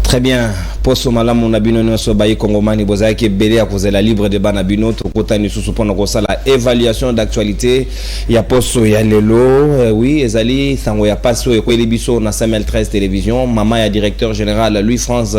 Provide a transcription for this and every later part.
Très bien. Poso malamu na bino nyonso bayi kongomani bozaki belé à cause de la libre débat na bino to kota ni susu pona ko sala évaluation d'actualité ya poso ya lelo oui ezali sango ya paso e ko biso na Samuel 13 télévision mama ya directeur général Louis France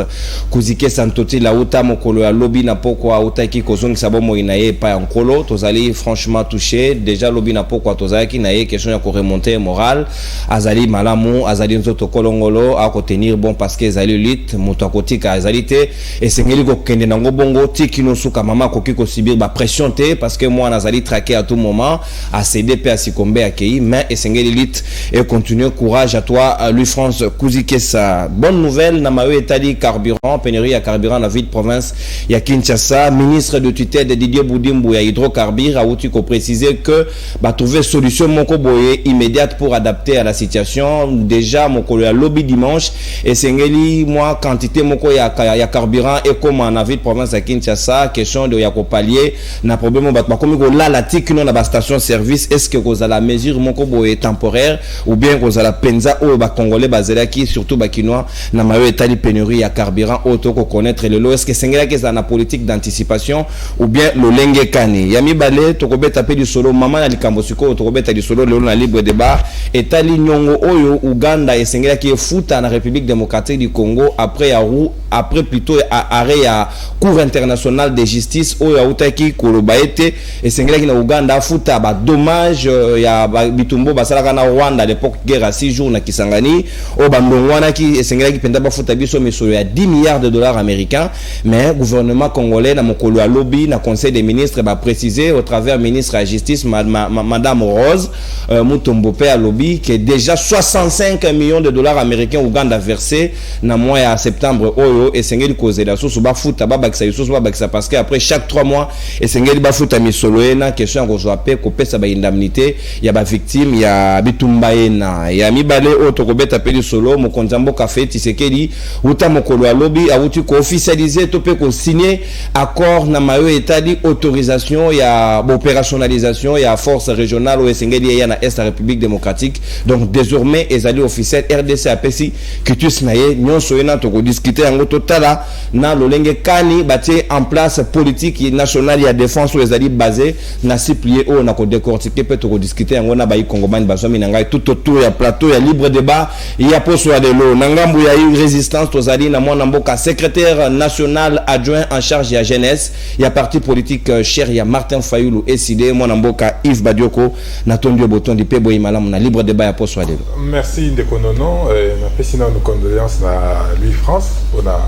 Kuzike Santoti la uta mokolo ya lobby na poko autaki kozongisa bomo inaye pa ya nkolo tozali franchement touché déjà lobby na poko tozaki na ye question ya ko remonter moral azali malamu azali nzoto kolongolo a ko tenir bon parce que ezali lutte moto akotika azalité et sengeli ko kende nango bongo tikino suka mama koki ko subir ba pression te parce que moi nazali traqué à tout moment à CDP à Sikombe à Kei mais et sengeli lutte et continue courage à toi Louis France Kuzike sa bonne nouvelle na mawe etali carburant pénurie à carburant na ville province ya Kinshasa ministre de tutelle de Didier Boudimbo ya hydrocarbures a outi ko préciser que ba trouver solution moko boye immédiate pour adapter à la situation déjà moko ya lobby dimanche et sengeli moi quantité moko ya carburant et comme en ville province à Kinshasa question de ya ko pallier na problème ba komi ko la tikino na ba station service est-ce que vous la mesure moko boye temporaire ou bien vous la penza o ba congolais bazelaki surtout ba kinois na mayo etali pénurie ya carburant auto ko connaître le lot est-ce que sengela que ça na politique d'anticipation ou bien le lenge kani yami balé to ko beta pe du solo mama na likambo siko to ko beta du solo le na libre débat etali nyongo oyo Uganda et sengela ki futa na République démocratique du Congo après plutôt arrêt à cour international de justice au yautaki kolobaete et sengela ki na Uganda futa ba dommage ya bitumbo basala na Rwanda à l'époque guerre à 6 jours na Kisangani o bandongwana ki sengela ki penda ba futa biso meso ya 10 milliards de dollars américains mais gouvernement congolais na mokolo ya lobby na conseil des ministres ba préciser au travers ministre de la justice madame Rose Mutombo pe à lobby que déjà 65 millions de dollars américains Uganda versé na mois à septembre oyo et sengeli cause la source ba futa ba bakisa source ba bakisa parce que après chaque 3 mois et sengeli ba futa misolo ena question ko zo pe ko pesa ba indemnité ya ba victime ya bitumba ena ya mibale o to ko beta pe solo mo konzambo café tisekeli uta mokolo ya lobby a uti ko officialiser to pe ko signer accord na mayo etali autorisation ya opérationnalisation ya force régionale o sengeli ya na est République démocratique donc désormais ezali officiel RDC APC que tu snaye nyonso ena to ko discuter en totala na lolenge kani batie en place politique nationale ya défense ou ezali basé na ciplier o na ko décortiquer peut to discuter en na bayi kongomani basomi na ngai tout autour ya plateau ya libre débat ya poso ya delo na ngambu ya résistance tozali na mwana mboka secrétaire national adjoint en charge ya jeunesse ya parti politique cher ya Martin Fayulu SID mwana mboka Yves Badioko na tondio botondi pe boyi malamu na libre débat ya poso ya delo. Merci Ndekonono na pesina nos condoléances na Louis France on a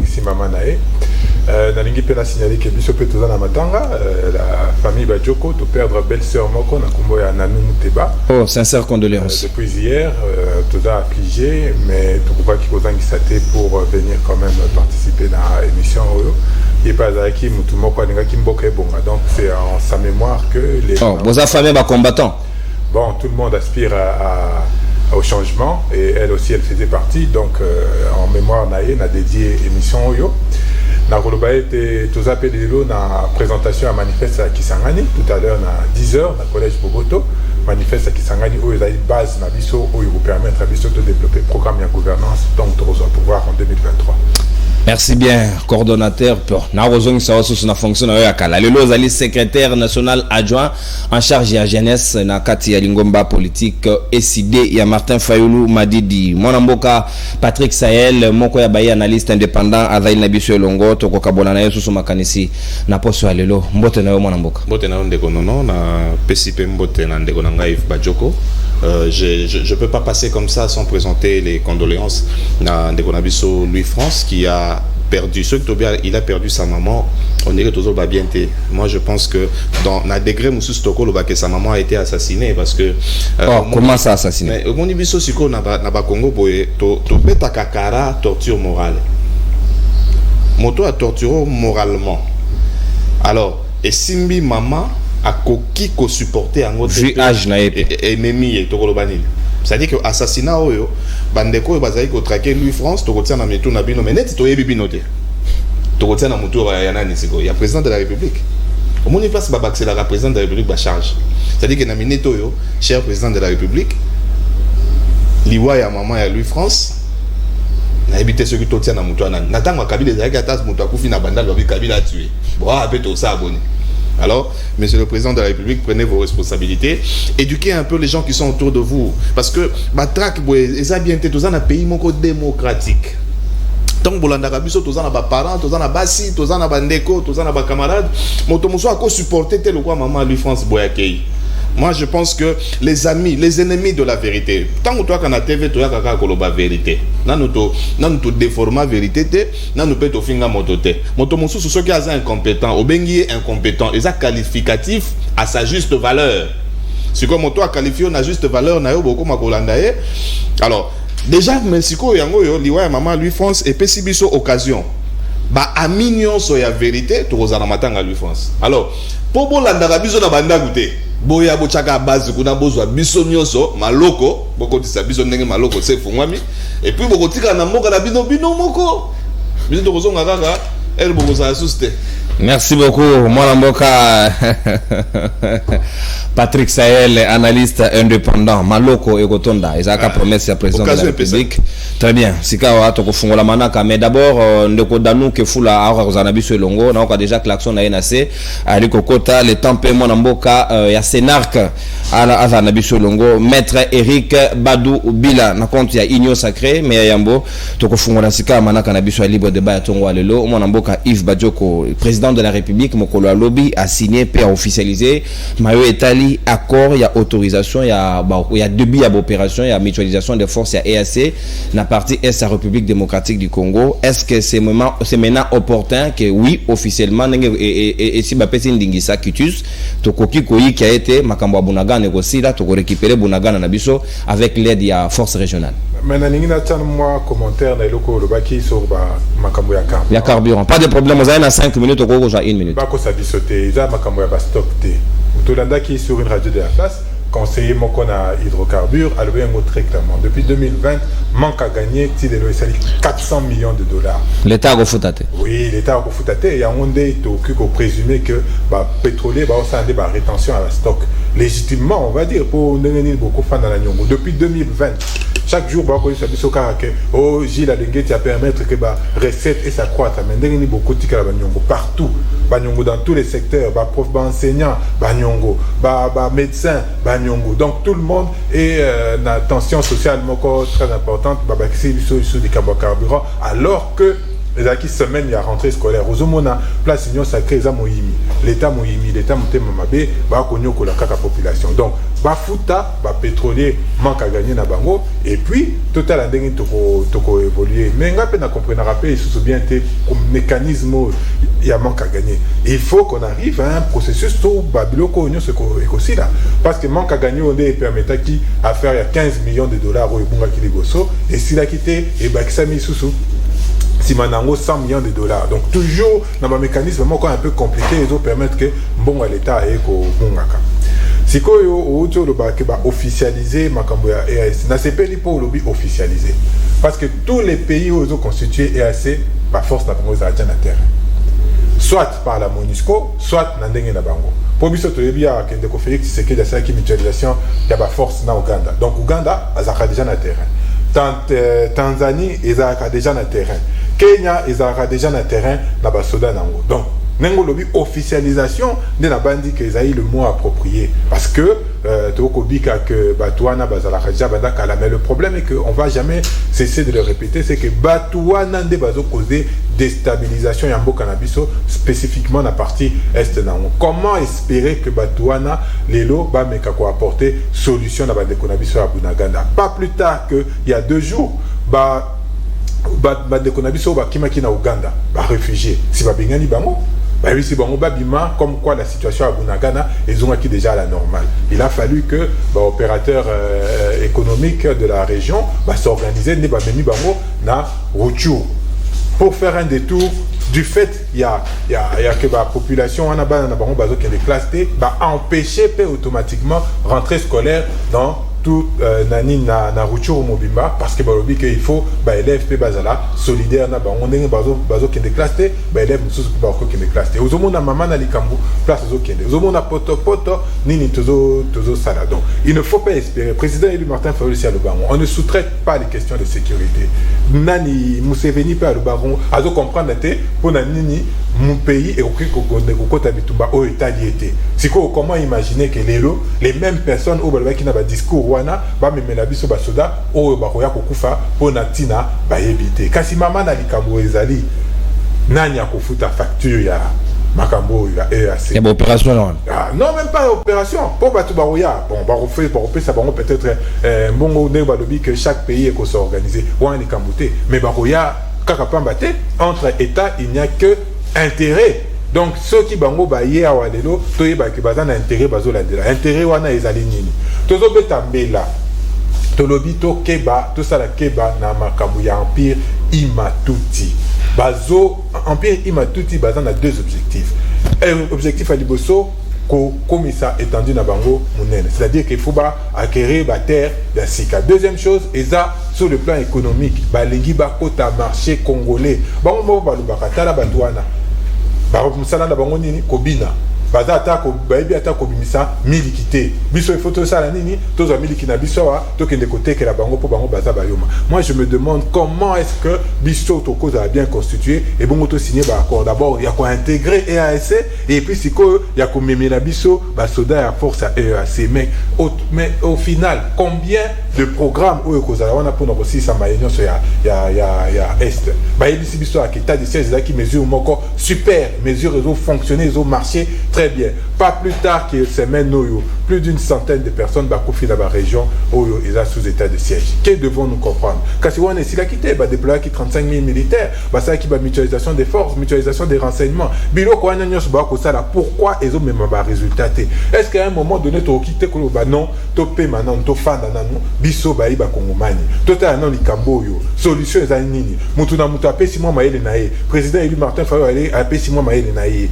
ici maman nae na lingi pe na signaler que biso pe toza na matanga la famille Badioko to perdre belle-sœur moko na kombo ya Nanou Muteba. Oh sincères condoléances. Depuis hier toza affligé mais to ko ki kozangisa te pour venir quand même participer na émission oyo et pasaki mutu moko alinga ki mboka ebonga donc c'est en sa mémoire que les vos affamés ba combattants. Bon tout le monde aspire au changement et elle aussi elle faisait partie donc en mémoire naïe na dédié émission yo na koloba était tous appelés na présentation à manifeste à Kisangani tout à l'heure na 10h na collège Bogoto manifeste à Kisangani où il a une base na biso où il vous permettre à biso de développer programme et gouvernance donc de pouvoir en 2023. Merci bien, coordonnateur. Narozong Saosus na fonction na yakala. Lelo zali secrétaire national adjoint en charge de la jeunesse na kati ya lingomba politique SID ya Martin Fayulu Madidi. Mwana mboka Patrick Sahel moko ya bayi analyste indépendant azali na biso longo to ko kabona na yesusu makanisi na poso ya lelo. Mbote na yo mwana mboka. Mbote na ndeko nono na PCP mbote na ndeko na Yves Badioko. Je peux pas passer comme ça sans présenter les condoléances à Ndekonabiso Louis France qui a perdu, il a perdu sa maman. On dirait toujours bien. Moi je pense que dans la degré Moussou Stokolo que sa maman a été assassinée parce que comment ça assassiné? Au Monibiso Siko na ba Congo boye to beta kakara torture morale. Moto a torturé moralement. Alors et Simbi maman a koki ko supporter en autre âge na ennemi et tokolobanil. C'est-à-dire que assassinat oyo bandeko bazali ko traquer Louis France to kotia na meto na bino meneti to yebi binote. To kotia na moto ya nani siko ya président de la République. Au monde face babak c'est la président de la République ba charge. C'est-à-dire que na minute oyo cher président de la République liwa ya maman ya Louis France na habité ceux qui totiennent à Moutouana. Nathan Kabila des Agatas Moutakufi na Bandal Kabila a tué. Bon, avec tout ça abonné. Alors, Monsieur le Président de la République, prenez vos responsabilités, éduquez un peu les gens qui sont autour de vous, parce que Batrak, ils ont bien été dans un pays démocratique. Tant que vous avez des parents, des bassi, des bandeko, des camarades, motomoso a supporté tel ou quoi maman lui France Boyakei. Moi, je pense que les amis, les ennemis de la vérité, tant que toi, quand on a TV, tu as la vérité. Nous déformons la vérité, nous peut finir mototé. Motomoso, ceux qui sont incompétents, au bengi incompétent, ils sont qualificatifs à sa juste valeur. Si comme toi qualifié, on a juste valeur, on a beaucoup de alors, déjà, Mexico, yango liwa maman lui France et pesibiso occasion. Ba amignon so ya vérité, to kozana matanga lui France. Alors, pour bolanda biso na banda goûter. Boya bochaka base kuna bozwa biso nyonso maloko, boko tisa biso ndenge maloko se fungwami. Et puis boko tika na mboka na bino moko. Biso to kozonga kaka, elle boko za asuste. Merci beaucoup, Mwana Mboka. Patrick Sahel, analyste indépendant, Maloko et Gotonda. Ils ont promesse à président de la République. Très bien. Sika toko fungola manaka, mais d'abord ndeko danu ke fula aura kozana biso elongo, na ko déjà klaxon na NAC, ali kokota le temps pe Mwana Mboka ya Senark ala azana biso elongo, maître Eric Badou Bila na compte ya Union Sacrée, mais yambo toko fungola sika manaka na biso libre débat ya tongo alelo, Mwana Mboka Yves Badioko, président de la République, Mokolo Alobi a signé et a officialisé Mayo Etali accord, il y a autorisation, il y a début d'opération, il y a mutualisation des forces, il y a EAC, la partie Est la République démocratique du Congo. Est-ce que c'est maintenant opportun que oui, officiellement, et si Bapesi Ndingisa Kitus, Tokoki Koyi qui a été Makambo Bunaga négocié là, Toko récupérer Bunaga Nabiso avec l'aide de la force régionale. Maintenant, moi commentaire dans le Lobaki sur Makambo ya carburant. Il y a carburant. Pas de problème, vous avez 5 minutes, au gros, j'ai 1 minute. Pas que ça bisoté, il y a Makambo ya stock T. Tolanda qui est sur une radio de la place, conseiller Mokona hydrocarbures, a levé un autre réclamant. Depuis 2020, manque à gagner, c'est 400 millions de dollars. L'État a refouté. Oui, l'État a refouté. Il y a un des qui ont présumé que le pétrolier va aussi avoir des rétention à la stock. Légitimement, on va dire, pour nous donner beaucoup de fans dans la Nyongo. Depuis 2020, chaque jour, Gilles Adengue a permettre que la recette et ça croît. Mais nous beaucoup de partout. Dans tous les secteurs, prof, enseignant, médecin, donc tout le monde est dans tension sociale très importante sur des carburants, alors que les acquis semaines il y a rentrée scolaire aux homona place union sacrée l'État monté mamabe ba konyo ko la kaka population donc ba futa ba pétrolier manque à gagner na bango et puis total andenge toko évoluer mais nga pe na comprendre rappeler sous bien té comme mécanisme il y a manque à gagner il faut qu'on arrive à un processus tout babiloko union ce aussi là parce que manque à gagner on est permettre qui à faire il y a 15 millions de dollars au bunga ki ligoso et si la quitté et ba kisami sous si manango 100 millions de dollars. Donc toujours dans un mécanisme encore un peu compliqué, ils ont permettre que bon à l'État et qu'au bongaka. Si quoi au le officialiser makambo ya EAC, n'a pas li pour lobby officialiser. Parce que tous les pays où ils ont constitué EAC, par force n'a pas aux agents à terre. Soit par la MONUSCO, soit dans ndenge na bango. Pour biso to yebia que ndeko Félix c'est que ça qui mutualisation ya ba force na Uganda. Donc Uganda azaka déjà na terrain. Tanzanie ils ont déjà na terrain. Kenya ils ont déjà na terrain na basoda nango. Donc nengo lobi officialisation de la bandi que ils ont le mot approprié parce que tokobika que Batouana bazala raja bandaka mais le problème est que on va jamais cesser de le répéter c'est que Batouana de bazo causer déstabilisation ya mboka na biso spécifiquement la partie est nango. Comment espérer que Batouana lelo ba meka ko apporter solution na bandeko na biso ya Bunaganda pas plus tard que il y a 2 jours bandeko na biso ba kimaki na Uganda ba réfugiés si ba bingani bango bah oui, c'est bon, Babima, comme quoi la situation à Bunagana, ils ont acquis déjà à la normale. Il a fallu que opérateurs économiques de la région s'organiser, na Rouchou. Pour faire un détour, du fait, il y a que la population qui est classes, empêcher automatiquement rentrée scolaire dans tout nani na rupture mobimba parce que balobi que il faut ba élève pe bazala solidaire na bango ndenge bazo kende classe te ba élève mususu pe ba ko kende classe te ozomona mama na likambo place ozo kende ozomona poto nini tozo sala. Donc il ne faut pas espérer. Président élu Martin Fayulu si à le baron, on ne sous-traite pas les questions de sécurité. Nani Museveni pe à le baron azo comprendre te pour nani mon pays et au côté bitumba au état lié. C'est comment imaginer que les mêmes personnes au balba qui n'a pas discours wana ba memela biso ba soda au bakoya kokufa pour natina ba éviter. Kasi mama na likambo ezali nani akofuta facture ya makambo ya EAC. Il y a une opération là. Non, même pas opération. Pour battre Barouya, bon, ça va peut-être bon lobby que chaque pays est s'organiser. Ou un écambouté. Mais Barouya, kakapambate entre États, il n'y a que intérêt. Donc ceux qui bango baye à Wadelo, toye ba ki bazan intérêt bazo la dela. Intérêt wana ezali nini. Tozo betambela. Tolobi to keba, to sala keba na makambo ya empire Imatuti. Bazo empire Imatuti bazan a deux objectifs. Un objectif à Liboso comme ça étendu na bango monene, c'est-à-dire qu'il faut acquérir la terre de Sika. Deuxième chose, et ça sur le plan économique, balingi ba kota marché congolais. Bango mo ba lubaka tala batwana. Ba musala na bango nini kobina. Baza atako baebi atako bimisa milikité. Biso photo ça la nini, tous les miliki na biso wa to kende côté que la bango pour bango baza bayoma. Moi je me demande comment est-ce que biso to cause a bien constitué et bon to signer ba accord. D'abord il y a quoi intégrer EAC et puis c'est que il y a comme la biso ba soda à force à EAC mais au final combien de programmes où cause on a pour nous aussi ça maïno so ya est. Ba ebisi biso à état de siège qui mesure encore super, mesure ils ont fonctionné, ils ont marché très bien. Pas plus tard que semaine plus d'une centaine de personnes bakoufi dans la région où ils sont sous état de siège. Que devons-nous comprendre? Kasi on est si la quitté, ba déployer qui 35 000 militaires, ba ça qui ba mutualisation des forces, mutualisation des renseignements. Bilo ko anya nyos ba ko sala pourquoi ils ont même ba résultat? Est-ce qu'à un moment donné to quitté ko ba non, to pe maintenant to fanda nanu biso ba iba kongomani. To ta non likambo yo. Solution za nini? Mutu na mutu apesi moi maele na ye. Président élu Martin Fayulu aller apesi moi maele na ye.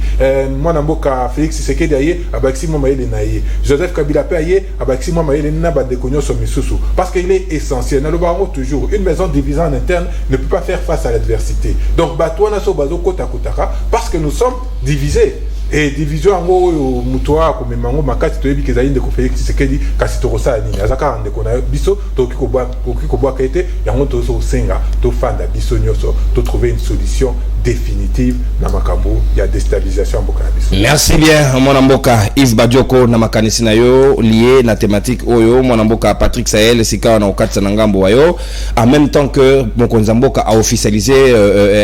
Moi na mboka Félix Tshisekedi aye abaksi moi maele na ye. Joseph Kabila pe aye abaksi moi maele na ba de konyo so misusu parce qu'il est essentiel. Na lo bango toujours une maison divisée en interne ne peut pas faire face à l'adversité. Donc batwana so bazo kota kotaka parce que nous sommes divisés. Et division en gros mutoa comme mango makati to yebi kezali ndeko Félix Tshisekedi kasi to rosa nini azaka ndeko na biso to kikoba kaite yango to so senga to fanda biso nyoso to trouver une solution définitive na makambo ya déstabilisation mboka na biso. Merci bien mon mboka Yves Badioko na makanisi na yo lié na thématique oyo mon mboka Patrick Sahel sika na okatsa na ngambo wayo en même temps que mokonza mboka a officialisé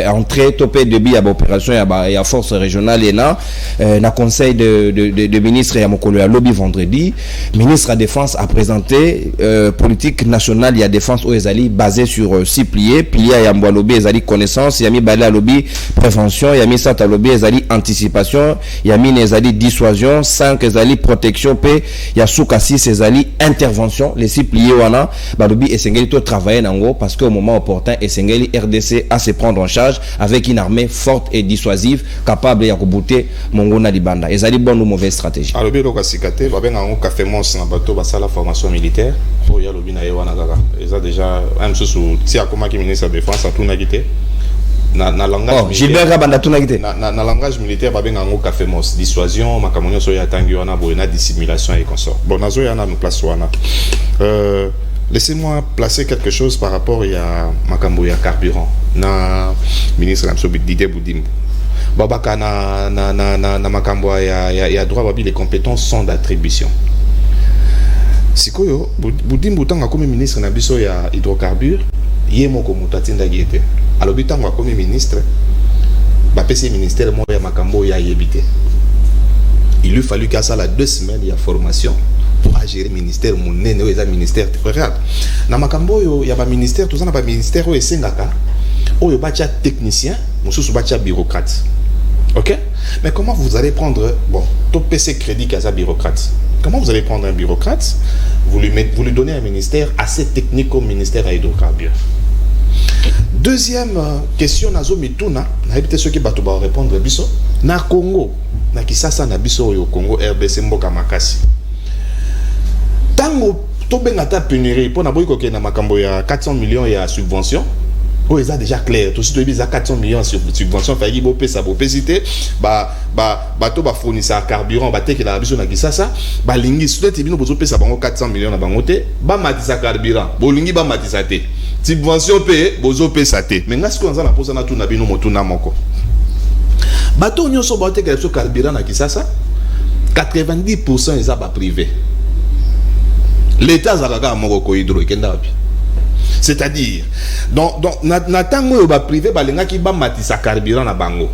entrée topé début ya opération ya force régionale ena na conseil de ministre ya mokolo ya lobby vendredi ministre à défense a présenté politique nationale ya défense au ezali basé sur 6 piliers ya mbwa lobby ezali connaissance ya mi bala lobby prévention ya mi sata lobby ezali anticipation ya mi ezali dissuasion 5 ezali protection pe ya suka 6 ezali intervention. Les 6 piliers wana ba lobby esengeli to travailler nango parce que au moment opportun esengeli RDC à se prendre en charge avec une armée forte et dissuasive capable ya kobuter mongona libanda. Ezali bonne ou mauvaise stratégie. A lobby loka sikate ba benga ngo café mons na bato basala formation militaire pour ya lobby na yewana kaka. Eza déjà même sous si akoma ki ministre de défense a tout nagité. Na langage Gilbert Rabanda tout nagité. Na langage militaire ba benga ngo café mons dissuasion makamonyo so ya tangi wana boyena dissimulation et consort. Bon nazo yana no place wana. Laissez-moi placer quelque chose par rapport à makambo ya carburant. Na ministre Namsobi Didier Boudimbo. Babaka na makambo ya droit babi les compétences sont d'attribution. Sikoyo Boudimbo tanga comme ministre na biso ya hydrocarbures, yemo ko mutatinda giete. Alobi tanga comme ministre ba PC ministère mo ya makambo ya yebite. Il lui fallu qu'à ça la 2 semaines il y a formation pour gérer ministère monene ou ministère regarde. Na makambo yo ya ba ministère tout ça na ba ministère o esengaka. Oyo bacha technicien, mususu bacha bureaucrate. OK? Mais comment vous allez prendre tout PC crédit qu'à bureaucrate? Comment vous allez prendre un bureaucrate, vous lui donnez un ministère assez technique comme ministère à hydrocarbures. Deuxième question nazo mituna, na éviter ceux qui bato ba répondre biso na Congo, na Kisasa na biso au Congo RDC mboka makasi. Tango to bengata pénurie pour na boy ko ke na makambo ya 400 millions ya subvention. Oh, c'est déjà clair. Tout de suite, 400 millions sur subvention. Fait qu'il y a obésité. Bateau va fournir ça carburant. Bateau qui a besoin de ça. Balingi, si tu as besoin de ça, 400 millions na bangote. Ba matisa carburant. Bolingi ba matisa te. Subvention payée, bozo paye ça te. Mais est-ce qu'on a la pose na tout na bino motu na moko. Bateau nyo so bateau qui a besoin carburant na kisasa. 90% ils a privé. L'État zalaka moko hydro kenda wapi. C'est-à-dire, donc natango ba privé balenga ki ba matisa carburant na bango.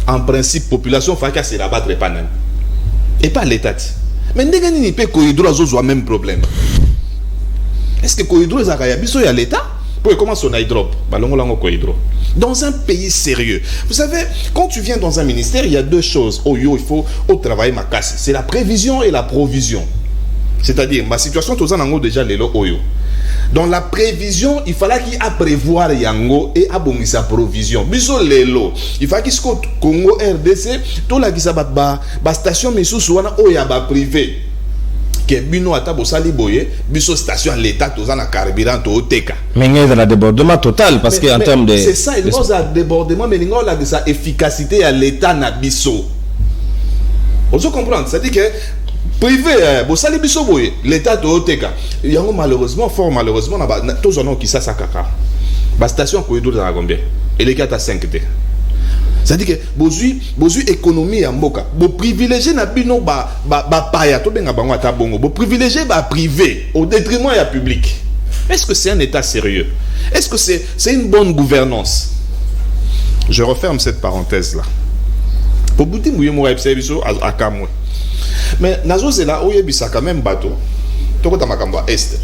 En principe, population faka se rabattre pas nan. Et pas l'État. Mais ndenge ni pe ko hydro azo même problème. Est-ce que ko hydro zakaya biso ya l'État pour comment son hydro balongo lango ko hydro. Dans un pays sérieux. Vous savez, quand tu viens dans un ministère, il y a deux choses. Oh yo, il faut travailler ma casse. C'est la prévision et la provision. C'est-à-dire, ma situation tous en déjà les oyo. Dans la prévision, il fallait qu'il a prévoir yango et abongi sa provision. Biso lelo, il fallait qu'il soit Congo RDC, tout la qui s'abat ba station misu suana oya ba privé. Que bino ata bosali boye, biso station l'État tous en carburant to oteka. Mais il y a un débordement total parce que en termes de c'est ça, il y a un débordement mais il y a sa efficacité à l'État na biso. On se comprend, c'est-à-dire que privé, bosali biso boye, l'État to oteka. Yango malheureusement, fort malheureusement, tous en ont qui ça kaka. Ba station ko edo dans combien? Et les 4 à 5 t. C'est-à-dire que bozui économie ya mboka. Bo privilégier na bino ba paya to benga bango ata bongo. Bo privilégier ba privé au détriment ya public. Est-ce que c'est un État sérieux? Est-ce que c'est une bonne gouvernance? Je referme cette parenthèse là. Pour bouti mouye mo epse biso akamwe. Mais nazo zela oyebisa quand même bateau. Tokota makambo est.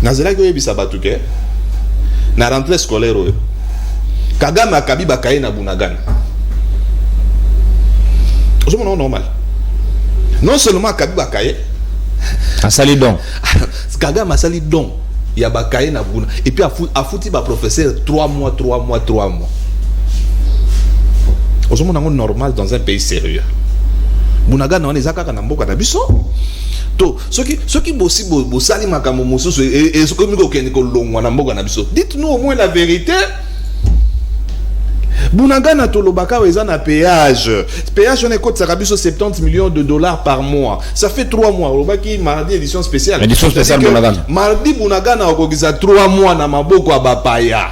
Nazela ko oyebisa bateau ke na rentrée scolaire oyo. Kagame akabi bakaye na Bunagana. C'est normal. Non seulement akabi bakaye asali don. Kagame asali don. Il y a bakaye na Buna et puis a fouti ba professeur 3 mois. C'est normal dans un pays sérieux. Bunagana on les akaka na mboka na biso. To ceux qui bossi bosali makambo mosusu et ce comme ko kende ko longwa na mboka na biso. Dites-nous au moins la vérité. Bunagana tolobaka weza na péage. Péage on écoute ça rabiso 70 millions de dollars par mois. Ça fait 3 mois. Lobaki mardi édition spéciale. Édition spéciale Bunagana. Mardi Bunagana okokiza 3 mois na maboko abapaya.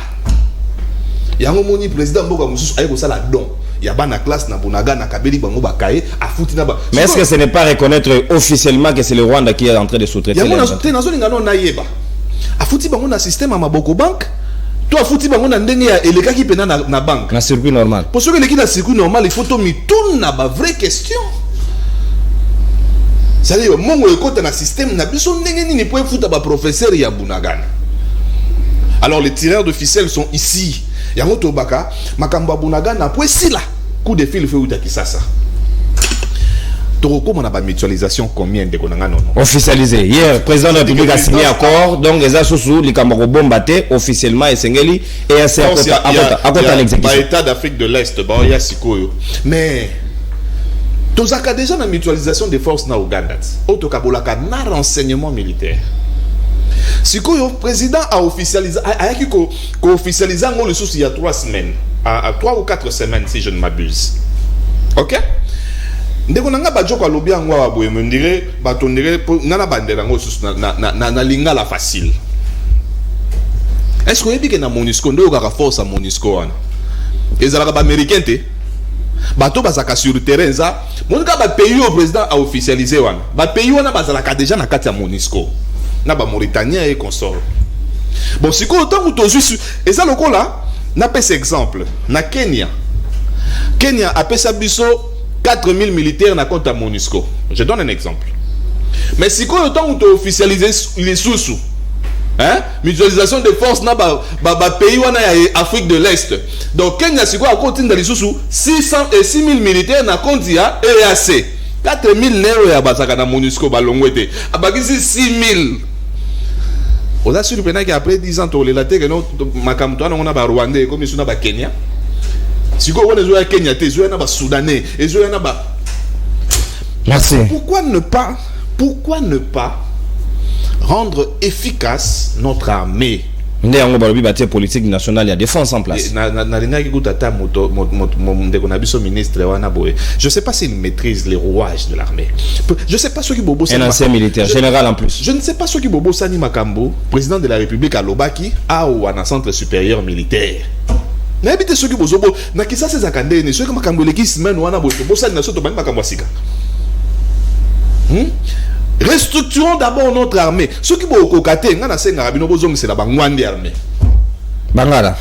Yango moni président mboka mususu ayeko sala don. Ya bana classe na Bunagana kabeli bango bakaye afuti na ba. Mais est-ce que ce n'est pas reconnaître officiellement que c'est le Rwanda qui est en train de sous-traiter? Yango na zone ngano na yeba. Afuti bango na système à maboko banque. Toi fouti bango na ndenge ya eleka ki pena na banque na circuit normal. Pour ceux qui na circuit normal, il faut to mi tourne na ba vraie question. Ça veut dire mongo ekota na système na biso ndenge nini pour fouta ba professeur ya Bunagana. Alors les tireurs de ficelle sont ici. Yango tobaka makambo Bunagana pour si là coup de fil fait uta kisasa. Comment on a la mutualisation combien de konanga non officialisé hier président de la République a signé accord donc les associés les Cameroun bombaté officiellement et Sengeli et c'est à l'exécution État d'Afrique de l'Est bah il y a sikoyo mais tozaka déjà la mutualisation des forces na Ouganda otokabolaka na renseignement militaire sikoyo président a officialisé a officialisé ngolo le souci il y a 3 semaines à 3 ou 4 semaines si je ne m'abuse. OK. Ndeko nanga bajoko alobi angwa baboye mendire batondire ngana bandela ngo susu na lingala facile. Est-ce que yebi ke na MONUSCO ndo ka force à MONUSCO wana ezalaka ba américain te bato bazaka sur terrain za monika ba pays au président a officialisé wana ba pays wana bazalaka déjà na kati ya MONUSCO na ba Mauritania et consort. Bon siko tant que tozu eza lokola na pese exemple na Kenya a pesa biso 4000 militaires na compte à MONUSCO. Je donne un exemple. Mais si quand le temps où tu officialises les sous, hein, mutualisation des forces na pays wana ya Afrique de l'Est. Donc Kenya si quoi à compte dans les sous 600 et 6000 militaires na compte ya EAC. 4000 nero ya basaka na MONUSCO balongwete. Abakisi 6000. On a surprenant qu'après 10 ans on la terre non makamto on a ba Rwandais comme ils sont ba Kenya. Si vous avez un Kenya, vous avez un Soudanais, vous avez un... Merci. Pourquoi ne pas rendre efficace notre armée. La politique nationale, il y a défense en place. Je ne sais pas s'il maîtrise les rouages de l'armée. Je ne sais pas ce qui Bobo un ancien militaire, général en plus. Je ne sais pas ce qui Bobo Sani Makambo, président de la République à Lobaki, a ou un centre supérieur militaire. N'habitez ce qui Bozobo, Nakisa c'est Zakandé, ne ce que Makambo les semaine ou Anabo, Bosan n'a surtout pas Makambo Sika. Restructurons d'abord notre armée. Ce qui est au côté, c'est la banque armée. Bangala.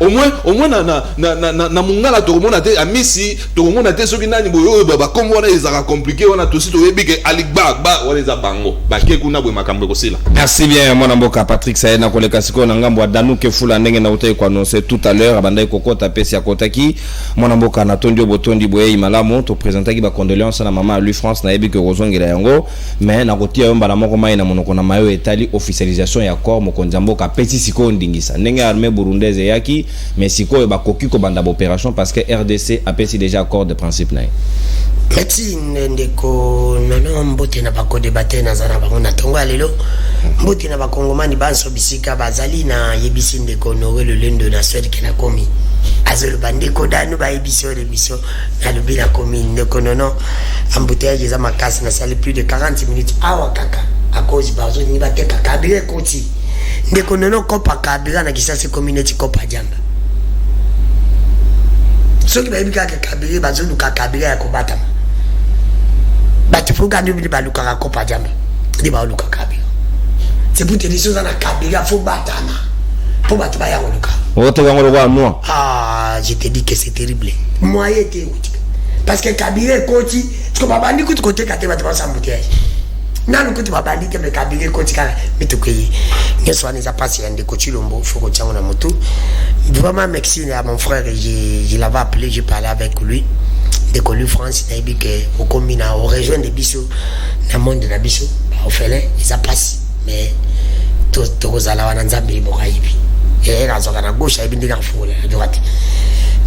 Au moins na mungala to komona te amisi to komona te soki nani boyo baba comme wana ezaka compliqué wana to si to yebike aligba ba wana za bango ba ke kuna boy makambo ko sila. Merci bien mwana mboka Patrick Saena ko le kasiko na ngambo danu ke fula ndenge na utai ko annoncer tout à l'heure abandai kokota pesi ya kotaki mwana mboka na tondi botondi boye malamu to présenter ki ba condoléances na mama lui France na yebike kozongela yango mais na kotia yomba na moko mai na monoko na mayo etali officialisation ya corps mokonzi mboka peti siko ndingisa ndenge armée burundaise yaki mais siko ba koki ko banda opération parce que RDC a pesi déjà accord de principe na. Merci ndeko nono mbote na bako débattre na zana bango na tongo alelo mbote na bakongomani banso bisika bazali na yebisi ndeko Noé le lendo na Suède qui na komi azelo bandeko danu ba yebisi o rebiso na lubila komi ndeko nono embouteillage za makasi na sali plus de 40 minutes awa kaka à cause bazo ni bateka kabire koti ndeko nono kopa kabira na kisasi community kopa jamba so ki ba yebika kabire bazo luka kabire ya kobata Batifuga ndio bili baluka kopa jamba. Ndi ba luka kabila. C'est pour te dire ça na kabila faut batama. Pour batba ya luka. Wote wango wa moi. Ah, je te dis que c'est terrible. Moi était outi. Parce que kabila koti, tu ko babandi ko côté kate batba sa mbouteillage. Nanu ko tu babandi ke me kabila koti kala mitukoyi. Ngeso aniza pasi yande ko chilombo faut ko tiango na moto. Vraiment merci à mon frère, je l'avais appelé, j'ai parlé avec lui. De que lui France n'a dit que au combine au région de Bissau dans le monde de Bissau au fait ils a passé mais tout aux alawana nzambi bokayibi et razo kana gauche ibi ndika fula à droite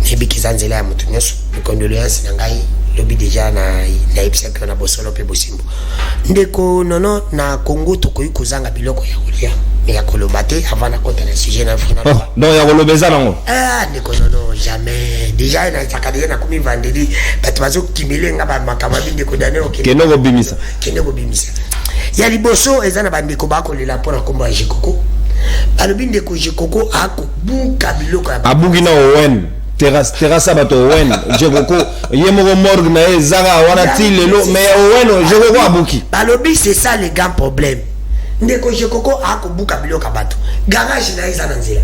mais bi kizanzela ya mutu nyoso condoléances na ngai lobi déjà na ipsa que na bosolo pe bosimbo ndeko nono na Congo to koyi kozanga biloko ya kulia mais ya kolobate avant na compte na sujet na funa donc ya kolobeza nango ndeko nono jamais déjà na takadie na kumi vendredi batwazo kimilenga ba makamabi ndeko daneo keno bimisa ya liboso ezana bandeko bako lela pona komba jikoko balobi ndeko jikoko akobuka biloko ya abugi na owen terrasse bato owen jikoko yemo morgue na ezanga wana ti lelo mais owen jikoko abuki balobi c'est ça le grand problème ndeko jikoko akobuka biloko bato garage na ezana nzela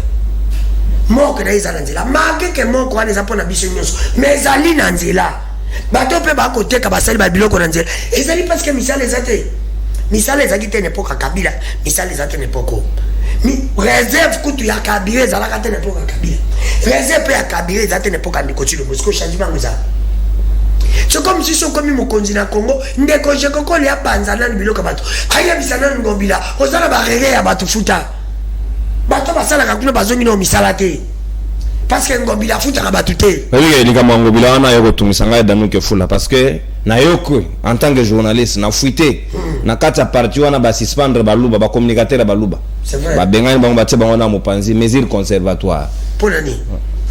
moko na ezana nzela marque que moko wana za pona biso nyonso mais ali na nzela bato pe ba koteka basali ba biloko na nzela ezali parce que misala ezate misala ezaki te n'epoka kabila misala ezate n'epoko mi réserve kutu ya kabila ezalaka te n'epoka kabila réserve ya kabila ezate n'epoka ndikotilo mosiko changement ngoza c'est comme si son comme mokonzi na Congo ndeko jekoko le abanzana biloko bato aya bisana ngobila ozala ba rere ya bato futa bato basala ka kuna bazongi no misala te parce que ngobila futa ka bato te oui ni kama ngobila wana yoko tumisanga danu ke fula parce que na yoko en tant que journaliste na fuité na kata parti wana ba suspendre baluba ba communicateur baluba c'est vrai ba bengani bango batie bango na mopanzi mesure conservatoire pour nani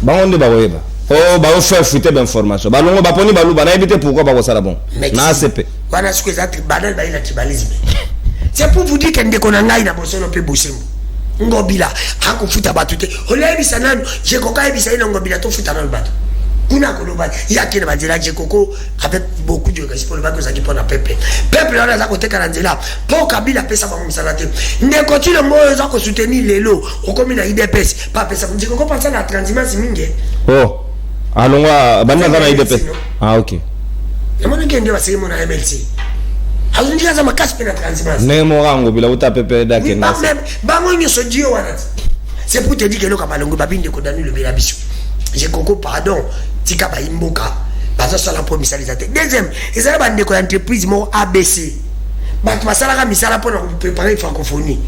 bango nde ba weba oh ba faire fuiter d'information ba longo ba poni baluba na éviter pourquoi ba ko sala bon na ACP wana siku za tribunal ba ina tribalisme c'est pour vous dire que ndeko na ngai na bosono pe bosembo ngobila hakufuta batu te olebisa nanu je koka ebisa ina ngobila to futa nanu batu kuna koloba yake na banzela je koko avec beaucoup de respect pour le bago zaki pona peuple wana za koteka na nzela po kabila pesa ba musala te ndeko tilo moyo za ko soutenir lelo okomi na IDPS pa pesa je koko pensa na transhumance mingi oh alongwa banda na IDPS ah OK yamona kende ba semo na MLC alunjika za makasi pena transhumance nemo rango bila uta pepe dake na bango nyoso dio wana c'est pour te dire que le kamalongo babinde ko danu le bela biso j'ai coco pardon tika ba imboka bazo sala pour misalisateur deuxième ezala bande ko entreprise mo ABC ba masala ka misala pour préparer francophonie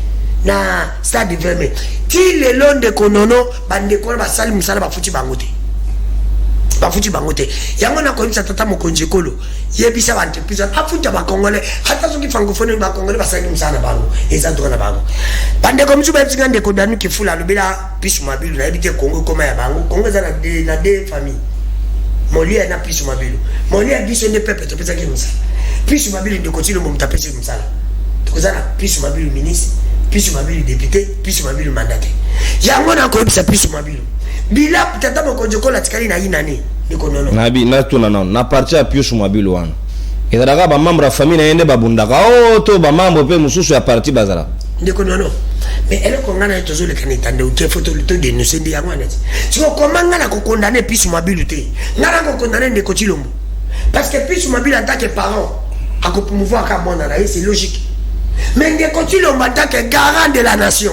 na stade verme ti le londe konono bande ko ba sali misala ba futi bangote bafuti bango te yango na koyebisa tata mokonzi ekolo yebisa baentreprise afuta bakongole ata soki francophone bakongole basalaki mosala na bango eza droit na bango bandeko mosusu bayebisinga ndeko danu kifula alobela pisu mabilu nayebi te kongo ekoma ya bango kongo eza na de famille molia na pisu mabilu molia biso nde pepe topesaki mosala pisu mabilu ndeko tilo moto apesi mosala tokoza na pisu mabilu ministre pisu mabilu député pisu mabilu mandataire yango na koyebisa pisu mabilu bila tata mokonzi kola tikali na inani ndeko nono nabi na tuna na parti ya pisu mabilu wana ezalaka ba membre ya famille yende babundaka to ba membre pe mususu ya parti bazala ndeko nono mais elle ko ngana to zole kan itande o photo to dénoncer ndi yango anati siko komanga na ko condamner pisu mabilu te ngana ko condamner ndeko Tshilombo parce que pisu mabilu en tant que parent a ko promouvoir ka mona na c'est logique mais ndeko Tshilombo en tant que garant de la nation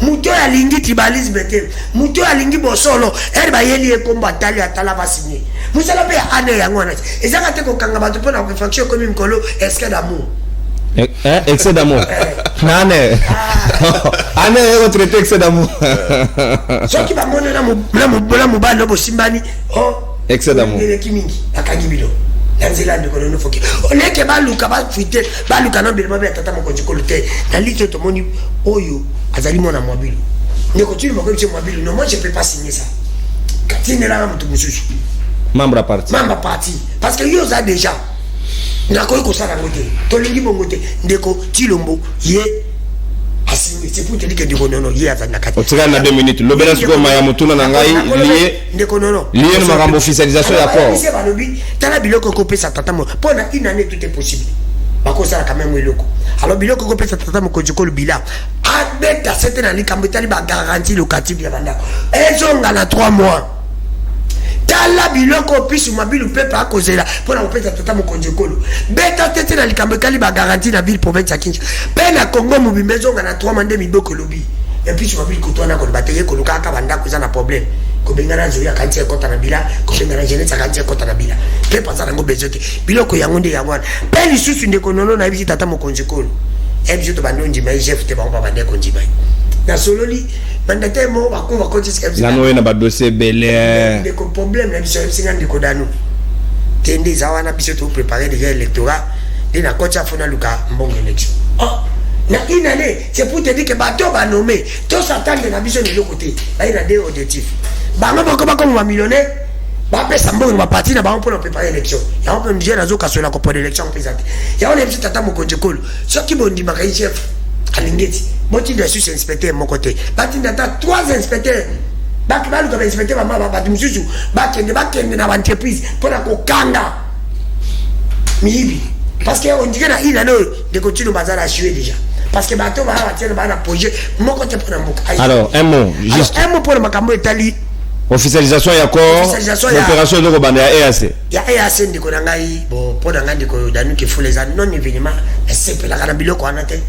muto ya lingi tribalisme te muto ya lingi bosolo ba yeli ekombo atali atala basigné musala pe ane yango anati ezaka te ko kanga bato pona ko faction comme mkolo excès d'amour excès d'amour nane ane eko traité excès d'amour soki bamone na mobali obo simbani excès d'amour eleki mingi akangi bilo na nzela ndeko nono foki oleke baluka bafuite baluka na mbele mabe tata mokonzi kolo te na lito tomoni oyo azali mona mobile ndeko Tshilombo ko mche mobile non moi je peux pas signer ça katine la mutu mususu membre parti parce que yo za déjà na ko ko sala ngote to lingi bongote ndeko Tshilombo ye asigné c'est pour te dire que ndeko nono ye azana kati otika na 2 minutes lobela siko maya mutuna na ngai lié ndeko nono lié na makambo officialisation ya corps c'est ba lobi tala biloko ko pesa tata mo pona une année tout est possible bakosala quand même eloko alors biloko ko pesa tata mokonzi kolo bila abeta c'était na likambo tali ba garantie locative ya banda ezonga na 3 mois tala biloko pisu mabilu pepe akozela pona kopesa tata mokonzi kolo beta tete na likambo tali ba garantie na ville province ya Kinshasa pe na Congo mobimbe ezonga na 3 mois nde miboko lobi et puis je m'appelle Kotwana ko bateye ko luka ka banda ko za na problème ko bengana nzo ya kantie kota na bila ko bengana jeunesse kantie kota na bila pe pa za ngo bezote biloko yango nde yango pe lisusu ndeko nono na bizi tata mokonzi kolo e biso to bandonji mai chef te ba bande ko njibai na sololi mandate mo ba ko ti skepsi na no na ba dossier belé ndeko problème na biso singa ndeko danu tende za wana biso to préparer déjà électorat de na kocha fona luka mbongo élection na une année c'est pour te dire que bato va nommer tous s'attendent na biso de l'autre côté là il a des objectifs bango bako comme va millionnaire ba pesa mbongo ba parti na ba pour préparer élection ya on peut dire na zo kasola ko pour élection présidente ya on est petit tata mokonzi kolo ce qui bon dit ma chef alingeti moti de sous inspecteur mon côté bati ndata 3 inspecteurs ba kibalu comme inspecteur ba mususu ba kende na entreprise pour na ko kanga mibi parce que on dit que na il a de continuer bazar à jouer déjà parce que bateau va tirer ba na projet mon côté pour na mboka alors un mot juste un mot pour le makambo etali officialisation ya corps opération de banda ya EAC ya EAC ndiko na ngai bon pour na ngandi ko danu ke fuleza non événement c'est la kana biloko anate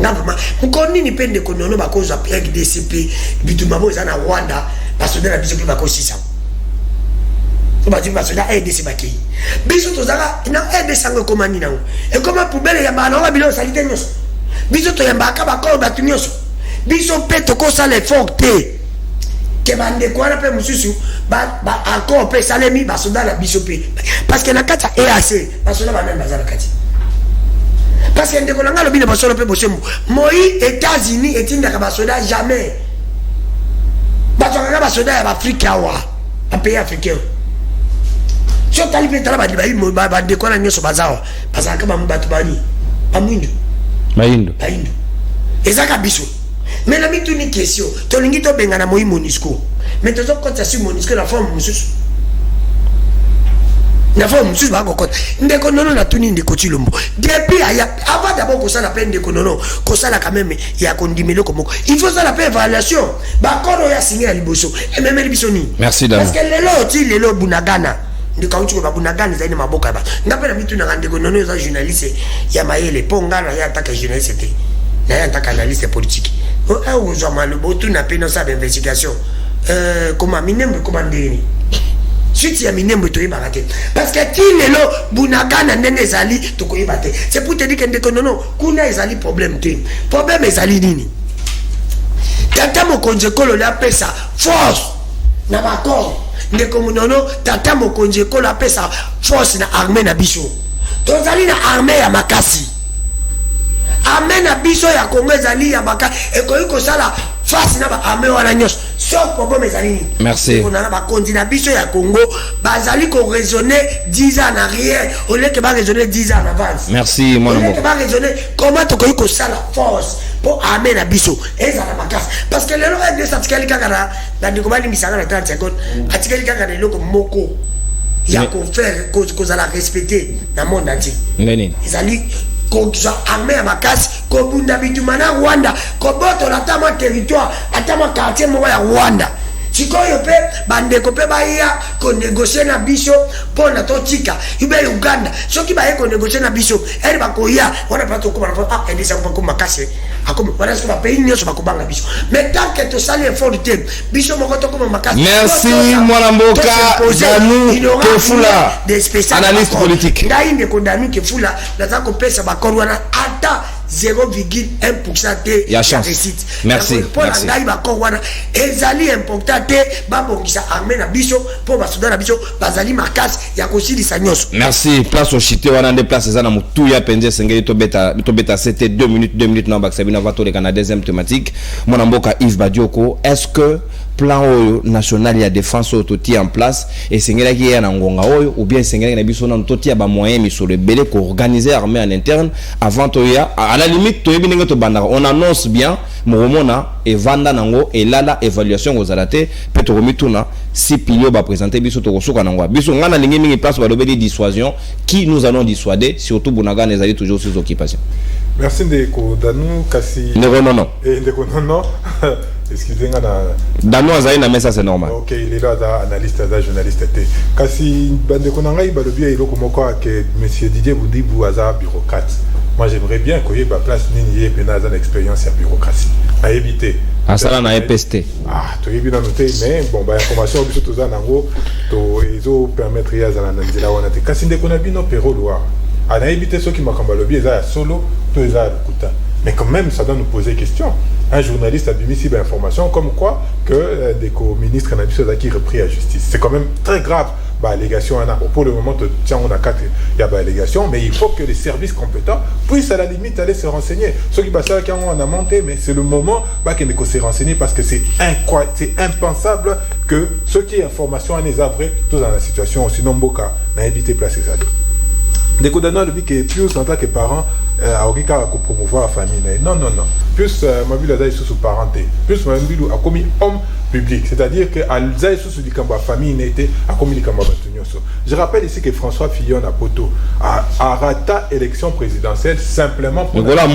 ngamba mukoni ni pende ko nono bakoza PDCP bituma boza na Rwanda basoda na biso pe bakosisa ba soda aide baki biso tozaka na aide sango komani nango e koma poubelle ya bana wa bilo salite nyoso biso to yamba ka bakolo batu nyoso biso pe to ko sala effort te ke bande ko na pe mususu ba encore pe salemi ba soda la biso pe parce que na kata EAC ba soda ba même bazala kati parce que ndeko ngalo bino ba soda pe bosembo moi États-Unis etinda ka ba soda jamais ba soda ba soda ya Afrika wa a pays africain so tali pe tala ba de ko na nyoso bazawa parce que ba mbatu bani amwindo maindo ezaka biso mais la mitu ni question to lingi to benga na moi MONUSCO mais to kota si MONUSCO la forme mususu na forme mususu ba kokota ndeko nono na tuni ndeko Tshilombo depuis aya avant d'abord ko sala pe ndeko nono ko sala quand même ya kondimelo komoko il faut ça la évaluation ba kono ya signer liboso et même liboso ni merci dame parce que lelo bunagana ndika uchi ko bunagana zaini maboka ba ngapela mitu na ndeko nono za journaliste ya mayele pongana ya ataka journaliste te na ya ataka analyste politique au jamais le botu na pena sa d'investigation comment minembe commandeni suite ya minembe to ibakate parce que ti lelo bunagana nene zali to ko ibate c'est pour te dire que ndeko nono kuna ezali problème ezali nini tata mokonzi kolo la pesa force na bakoro ndeko munono tata mokonzi ekola pesa force na armée na biso tozali na armée ya makasi armée na biso ya Congo ezali ya makasi ekoki kosala face na ba armée wana nyonso sauf problème ezali merci on a ba konzi na biso ya Congo bazali ko raisonner 10 ans en arrière au lieu que ba raisonner 10 ans en avance merci mon amour on va raisonner comment tokoki kosala force pour armée na biso ezala makasi parce que lelo de satikali kaka na ndikobali misanga na 30 secondes atikali kaka na eloko moko ya ko faire kozala respecter na monde entier nini ezali koza armée ya makasi kobunda bituma na Rwanda kobotola atama territoire atama quartier moko ya Rwanda sikoyo pe bandeko pe baya ko négocier na biso pona totika yube Uganda soki baye ko négocier na biso eri bakoya wana pato ko bana elisa ko makasi akomo wana so ba pays nyoso bakobanga biso mais tant que to sali effort de biso moko to ko makasi merci mwana mboka Danou Kefula analyste politique ndai ndeko Danou Kefula nataka kopesa bakoro wana ata 0,1% de ya réussite. Merci. Pour la ngai bakoro wana ezali important te babongisa armée na biso pour basoda na biso bazali makasi ya kosilisa nyonso. Merci. Place au chité wana de place za na mutu ya penze sengeli to beta c'était 2 minutes na baksabi va tourner la deuxième thématique mon mboka Yves Badioko est-ce que plan national ya défense autoti en place et sengela ki ya na ngonga oyo ou bien sengela na biso na toti ya ba moyen mi sur le belé ko organiser armée en interne avant to ya à la limite to yebi to bandara on annonce bien moromona et vanda nango et là la évaluation aux alaté peut to remituna si pilio ba présenter biso to kosuka nango biso ngana lingi mingi place ba lobeli dissuasion qui nous allons dissuader surtout bonaga les alliés toujours sous occupation. Merci ndeko Danou kasi non et ndeko non excusez-moi Danou azali na mesa c'est normal. OK il est là analyste journaliste té kasi bandeko nanga balobi eloko moko que monsieur Didier Boudibou aza bureaucrate. Moi j'aimerais bien qu'il y ait une place nini yé pena une expérience en bureaucratie à éviter ça na EPST tu es bien noté mais bon bah information biso tout ça nango to ezo permettre ya za na nzela wana te kasi ndeko na bino pero loi à éviter ceux qui makamba lobby eza solo to eza kuta mais quand même ça doit nous poser question. Un journaliste a mis ici l'information comme quoi que des co-ministres en a qui repris à justice. C'est quand même très grave. Bah, allégation, pour le moment, tiens, on a 4, il y a bah, allégation, mais il faut que les services compétents puissent à la limite aller se renseigner. Ceux qui passent là, quand on a monté, mais c'est le moment bah, qu'il faut se renseigner parce que c'est impensable que ceux qui ont information en les avrés, tous dans la situation, sinon, Boka n'a évité de placer ça. Des coups d'année, le but que plus en tant que parent, à promouvoir la famille. Non. Plus ma ville a sous parenté. Plus ma ville a commis homme public. C'est-à-dire que Alzaï sous du Kamba famille n'était a commis le Kamba Batunyoso. Je rappelle ici que François Fillon à Poto a raté l'élection présidentielle simplement pour Nicolas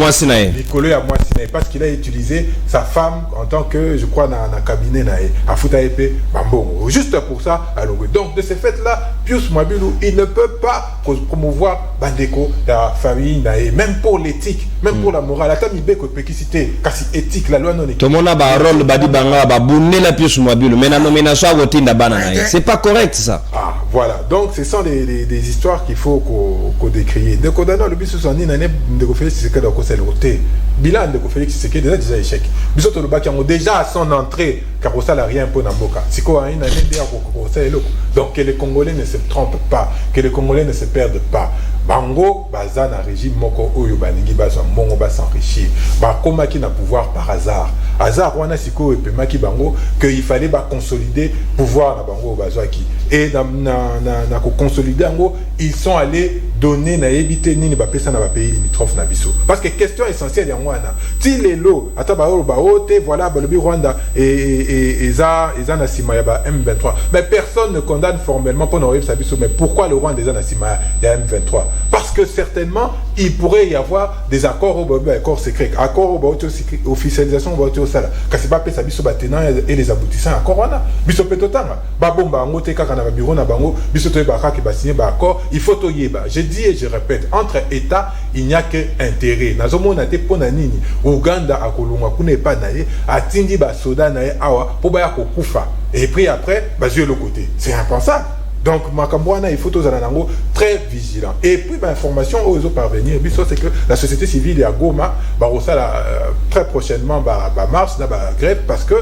parce qu'il a utilisé sa femme en tant que, je crois, dans un cabinet à Foutaépé, Bambongo. Juste pour ça, à Longo. Donc, de ce fait-là, Pius Mabilou, il ne peut pas promouvoir Bandeko, la famille, même pour l'éthique, même pour la morale. La tamibé que péquicité, kasi éthique, la loi non éthique. Tout le monde a un rôle, badi banga, babouné la Pius Mabilou, mais la nomination à voter na banana. C'est pas correct ça. Ah, voilà. Donc, ce sont des histoires qu'il faut qu'on décrie. De Kodano, le but ce sont ni nane de Félix Tshisekedi de Kosel Roté. Bilan de Félix Tshisekedi déjà échec. Bisoto le bac ont déjà à son entrée, car ça n'a rien pour Namboka. C'est quoi une année derrière donc que les Congolais ne se trompent pas, que les Congolais ne se perdent pas. Bango, bazana régime moko oyo baningi bazwa mongo ba s'enrichir. Ba koma qui n'a pouvoir par hasard. Hasard wana siko epemaki bango que il fallait ba consolider pouvoir na bango bazwa ki. Et na ko consolider bango, ils sont allés donner na éviter nini ba pesa na ba pays limitrophes na biso. Parce que question essentielle ya wana. Ti lelo ata ba ote voilà ba lobi Rwanda et eza na sima ya ba M23. Mais personne ne condamne formellement pour n'enlever sa biso mais pourquoi le Rwanda eza na sima ya M23? Parce que certainement, il pourrait y avoir des accords au accords secrets, accords au officialisation au sala. Car c'est pas ça biso batenant et les aboutissants accord on a. Biso petotanga. Babomba ngote kaka na bureau na bango, biso to baka ki ba signer ba accord, il faut to yeba. Je dis et je répète, entre États, il n'y a que intérêt. Nazomo na te pona nini. Uganda akolunga kune pa naye, atindi ba soda naye awa pour ba ya kokufa. Et puis après, ba jouer le côté. C'est impensable. Donc, Makambouana, il faut tous aller très vigilant. Et puis, l'information aux autres parvenir, c'est que la société civile est à Goma, très prochainement, mars, grève, parce que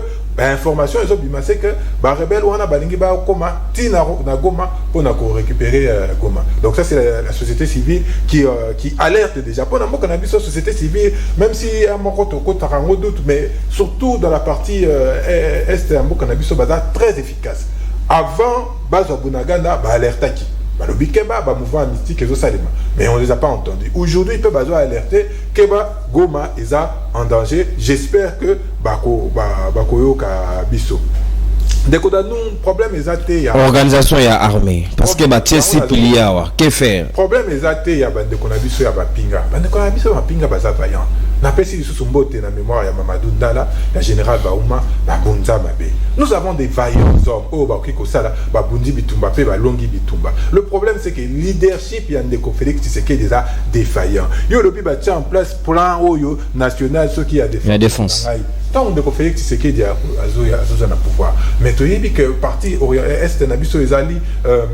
information ils ont c'est que rebelle wana balingi ba koma tina na Goma pour récupérer Goma. Donc ça c'est la société civile qui alerte déjà pour n'importe quelle société civile, même si un moko toko tarango doute, mais surtout dans la partie est un mot cannabis très efficace. Avant bazo bunagana ba alertaki le Bikeba, le mouvement mystique et tout ça, mais on ne les a pas entendus. Aujourd'hui, ils peuvent alerter que Goma est en danger. J'espère que Bakoyo Kabiso. Dès que nous, problème est organisation et armée. Parce que c'est que faire? Problème est il y a des Konabiso et Pinga. Des Konabiso et Pinga, vaillant. Napesi sous mbote na mémoire ya Mamadou Ndala, la général Baouma, la Bonza Mabe. Nous avons des vaillants hommes, oh Bakiko Sala, Babundi Bitumba, Pe Balongi Bitumba. Le problème c'est que le leadership Yandeko Félix Tshisekedi déjà défaillant. Yo le bi en place plan oyo national ce qui a défense. Tant de Félix Tshisekedi a na pouvoir. Mais tu dis que parti est nabiso ezali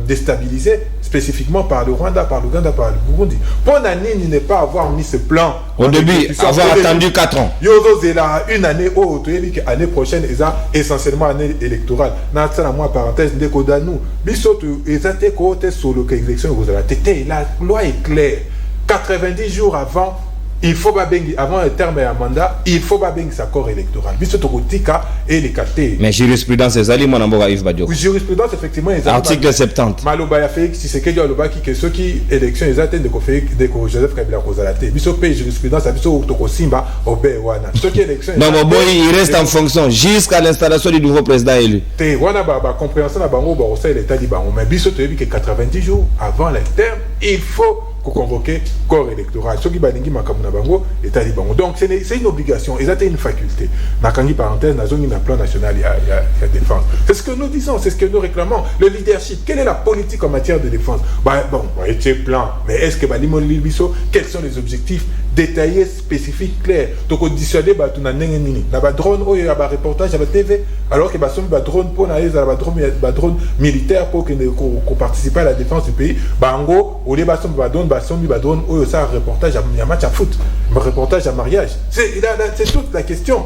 déstabilisé spécifiquement par le Rwanda, par l'Ouganda, par le Burundi. Pour Nani ne pas avoir mis ce plan au début, avoir attendu 4 ans. Yozo Zela, une année, oh, tu dis que l'année prochaine, c'est essentiellement année électorale. Dans la moi parenthèse, de Kodanou, Bissot, ils étaient côté sur l'élection, vous avez été, la loi est claire. 90 jours avant, il faut pas avant le terme de mandat, il faut pas sa corps électoral. Bissot Rotika et les KT. Mais jurisprudence, c'est Ali Monamboga Yves Badiou. Jurisprudence, effectivement, article 70. Malobaya Félix, si c'est que Dialoba qui ceux qui élection, ils attendent de Joseph Kabila Kozalate. Bissot paye jurisprudence, Bissot Tokosimba, Obewana. Ceux qui élection. Non, mon boy, il reste en fonction jusqu'à l'installation du nouveau président élu. Wana compréhension à Bango, Barossa et l'État Libango. Mais Bissot te dit que 90 jours avant le terme, il faut convoquer corps électoral. Ce qui balingi makamuna bango état libango. Donc c'est une obligation, et ça c'est une faculté. Nakangi parenthèse, na zone na plan national il y a défense. C'est ce que nous disons, c'est ce que nous réclamons. Le leadership, quelle est la politique en matière de défense? Bon, c'est plan, mais est-ce que balimon libiso, quels sont les objectifs détaillés, spécifiques, clairs? Donc on dissuade tu na nini. Na ba drone oh ya ba reportage à la TV, alors que ba somme ba drone pour na ba drone militaire pour que qu'on participe à la défense du pays. Bango, au lieu ba somme ba drone drone ou ça reportage à match à foot, un reportage à mariage. C'est toute la question.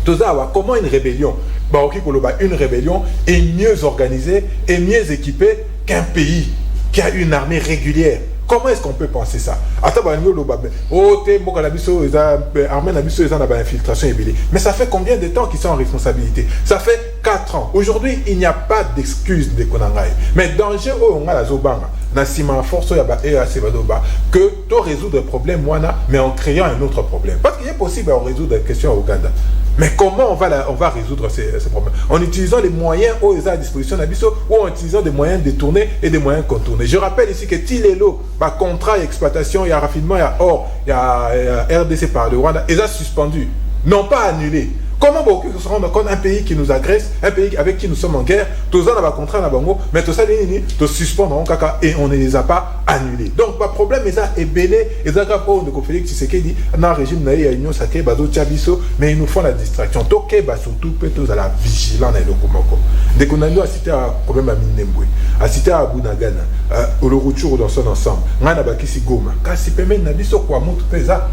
Tout ça, comment une rébellion, une rébellion est mieux organisée et mieux équipée qu'un pays qui a une armée régulière? Comment est-ce qu'on peut penser ça? Mais ça fait combien de temps qu'ils sont en responsabilité? Ça fait 4 ans. Aujourd'hui, il n'y a pas d'excuse de Konangaï. Mais danger, on a la Zobanga. Nassima force que tu résoudre le problème mais en créant un autre problème. Parce qu'il est possible de résoudre des questions au Ouganda. Mais comment on va résoudre ces problèmes? En utilisant les moyens à disposition d'Abisso ou en utilisant des moyens détournés et des moyens contournés. Je rappelle ici que Tilelo, contrat et exploitation, il y a raffinement, il y a or, il y a RDC par le Rwanda, ils ont suspendu, non pas annulé. Comment beaucoup se rendent compte un pays qui nous agresse, un pays avec qui nous sommes en guerre, tous ça n'a pas contrat, mais tout ça, ils suspendent et on ne les a pas annulés. Donc, le problème est ça, et belé, et ça, quand on Félix Tshisekedi, dans le régime, il y a une sacrée, mais ils nous font la distraction. Donc, surtout, tous à la vigilance et le Komoko. Dès qu'on a eu à citer un problème à Minembwe, à citer à Bunagana, au Routour dans son ensemble, on a Bakisi Goma, quand si peut mettre Nabiso, quoi, montre ça.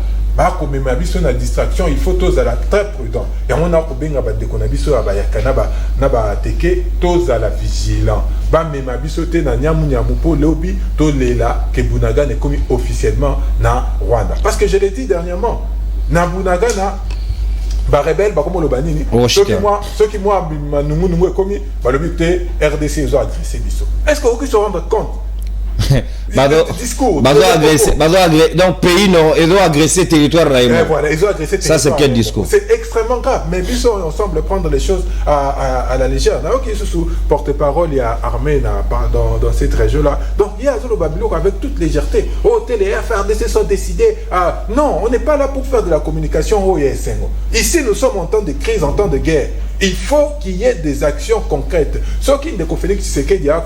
Comme ma biso na distraction, il faut tous à la très prudent. Et on a pour bien de konabiso à bayakana na ba teke tous à la vigilant. Ba me ma biso te na nyamu po lobby to lela que Bunagana est commis officiellement na Rwanda. Parce que je l'ai dit dernièrement, na Bunagana ba rebelle ba comme le banini. Ceux qui moi nous commis ba le but RDC ils ont agressé biso. Est-ce que vous se rendre compte? Discours. Donc pays non, ils ont agressé territoire Raïma. Voilà, ils ont agressé territoire. Ça c'est quel discours? C'est extrêmement grave. Mais Bissot, on semble prendre les choses à la légère. Ok, sous porte-parole, il y a armée dans cette région-là. Donc il y a Zolo Babylon avec toute légèreté. Oh, les FRDC sont décidés à... Non, on n'est pas là pour faire de la communication au ISNO. Ici, nous sommes en temps de crise, en temps de guerre. Il faut qu'il y ait des actions concrètes. Ce qui ne Félix Tshisekedi a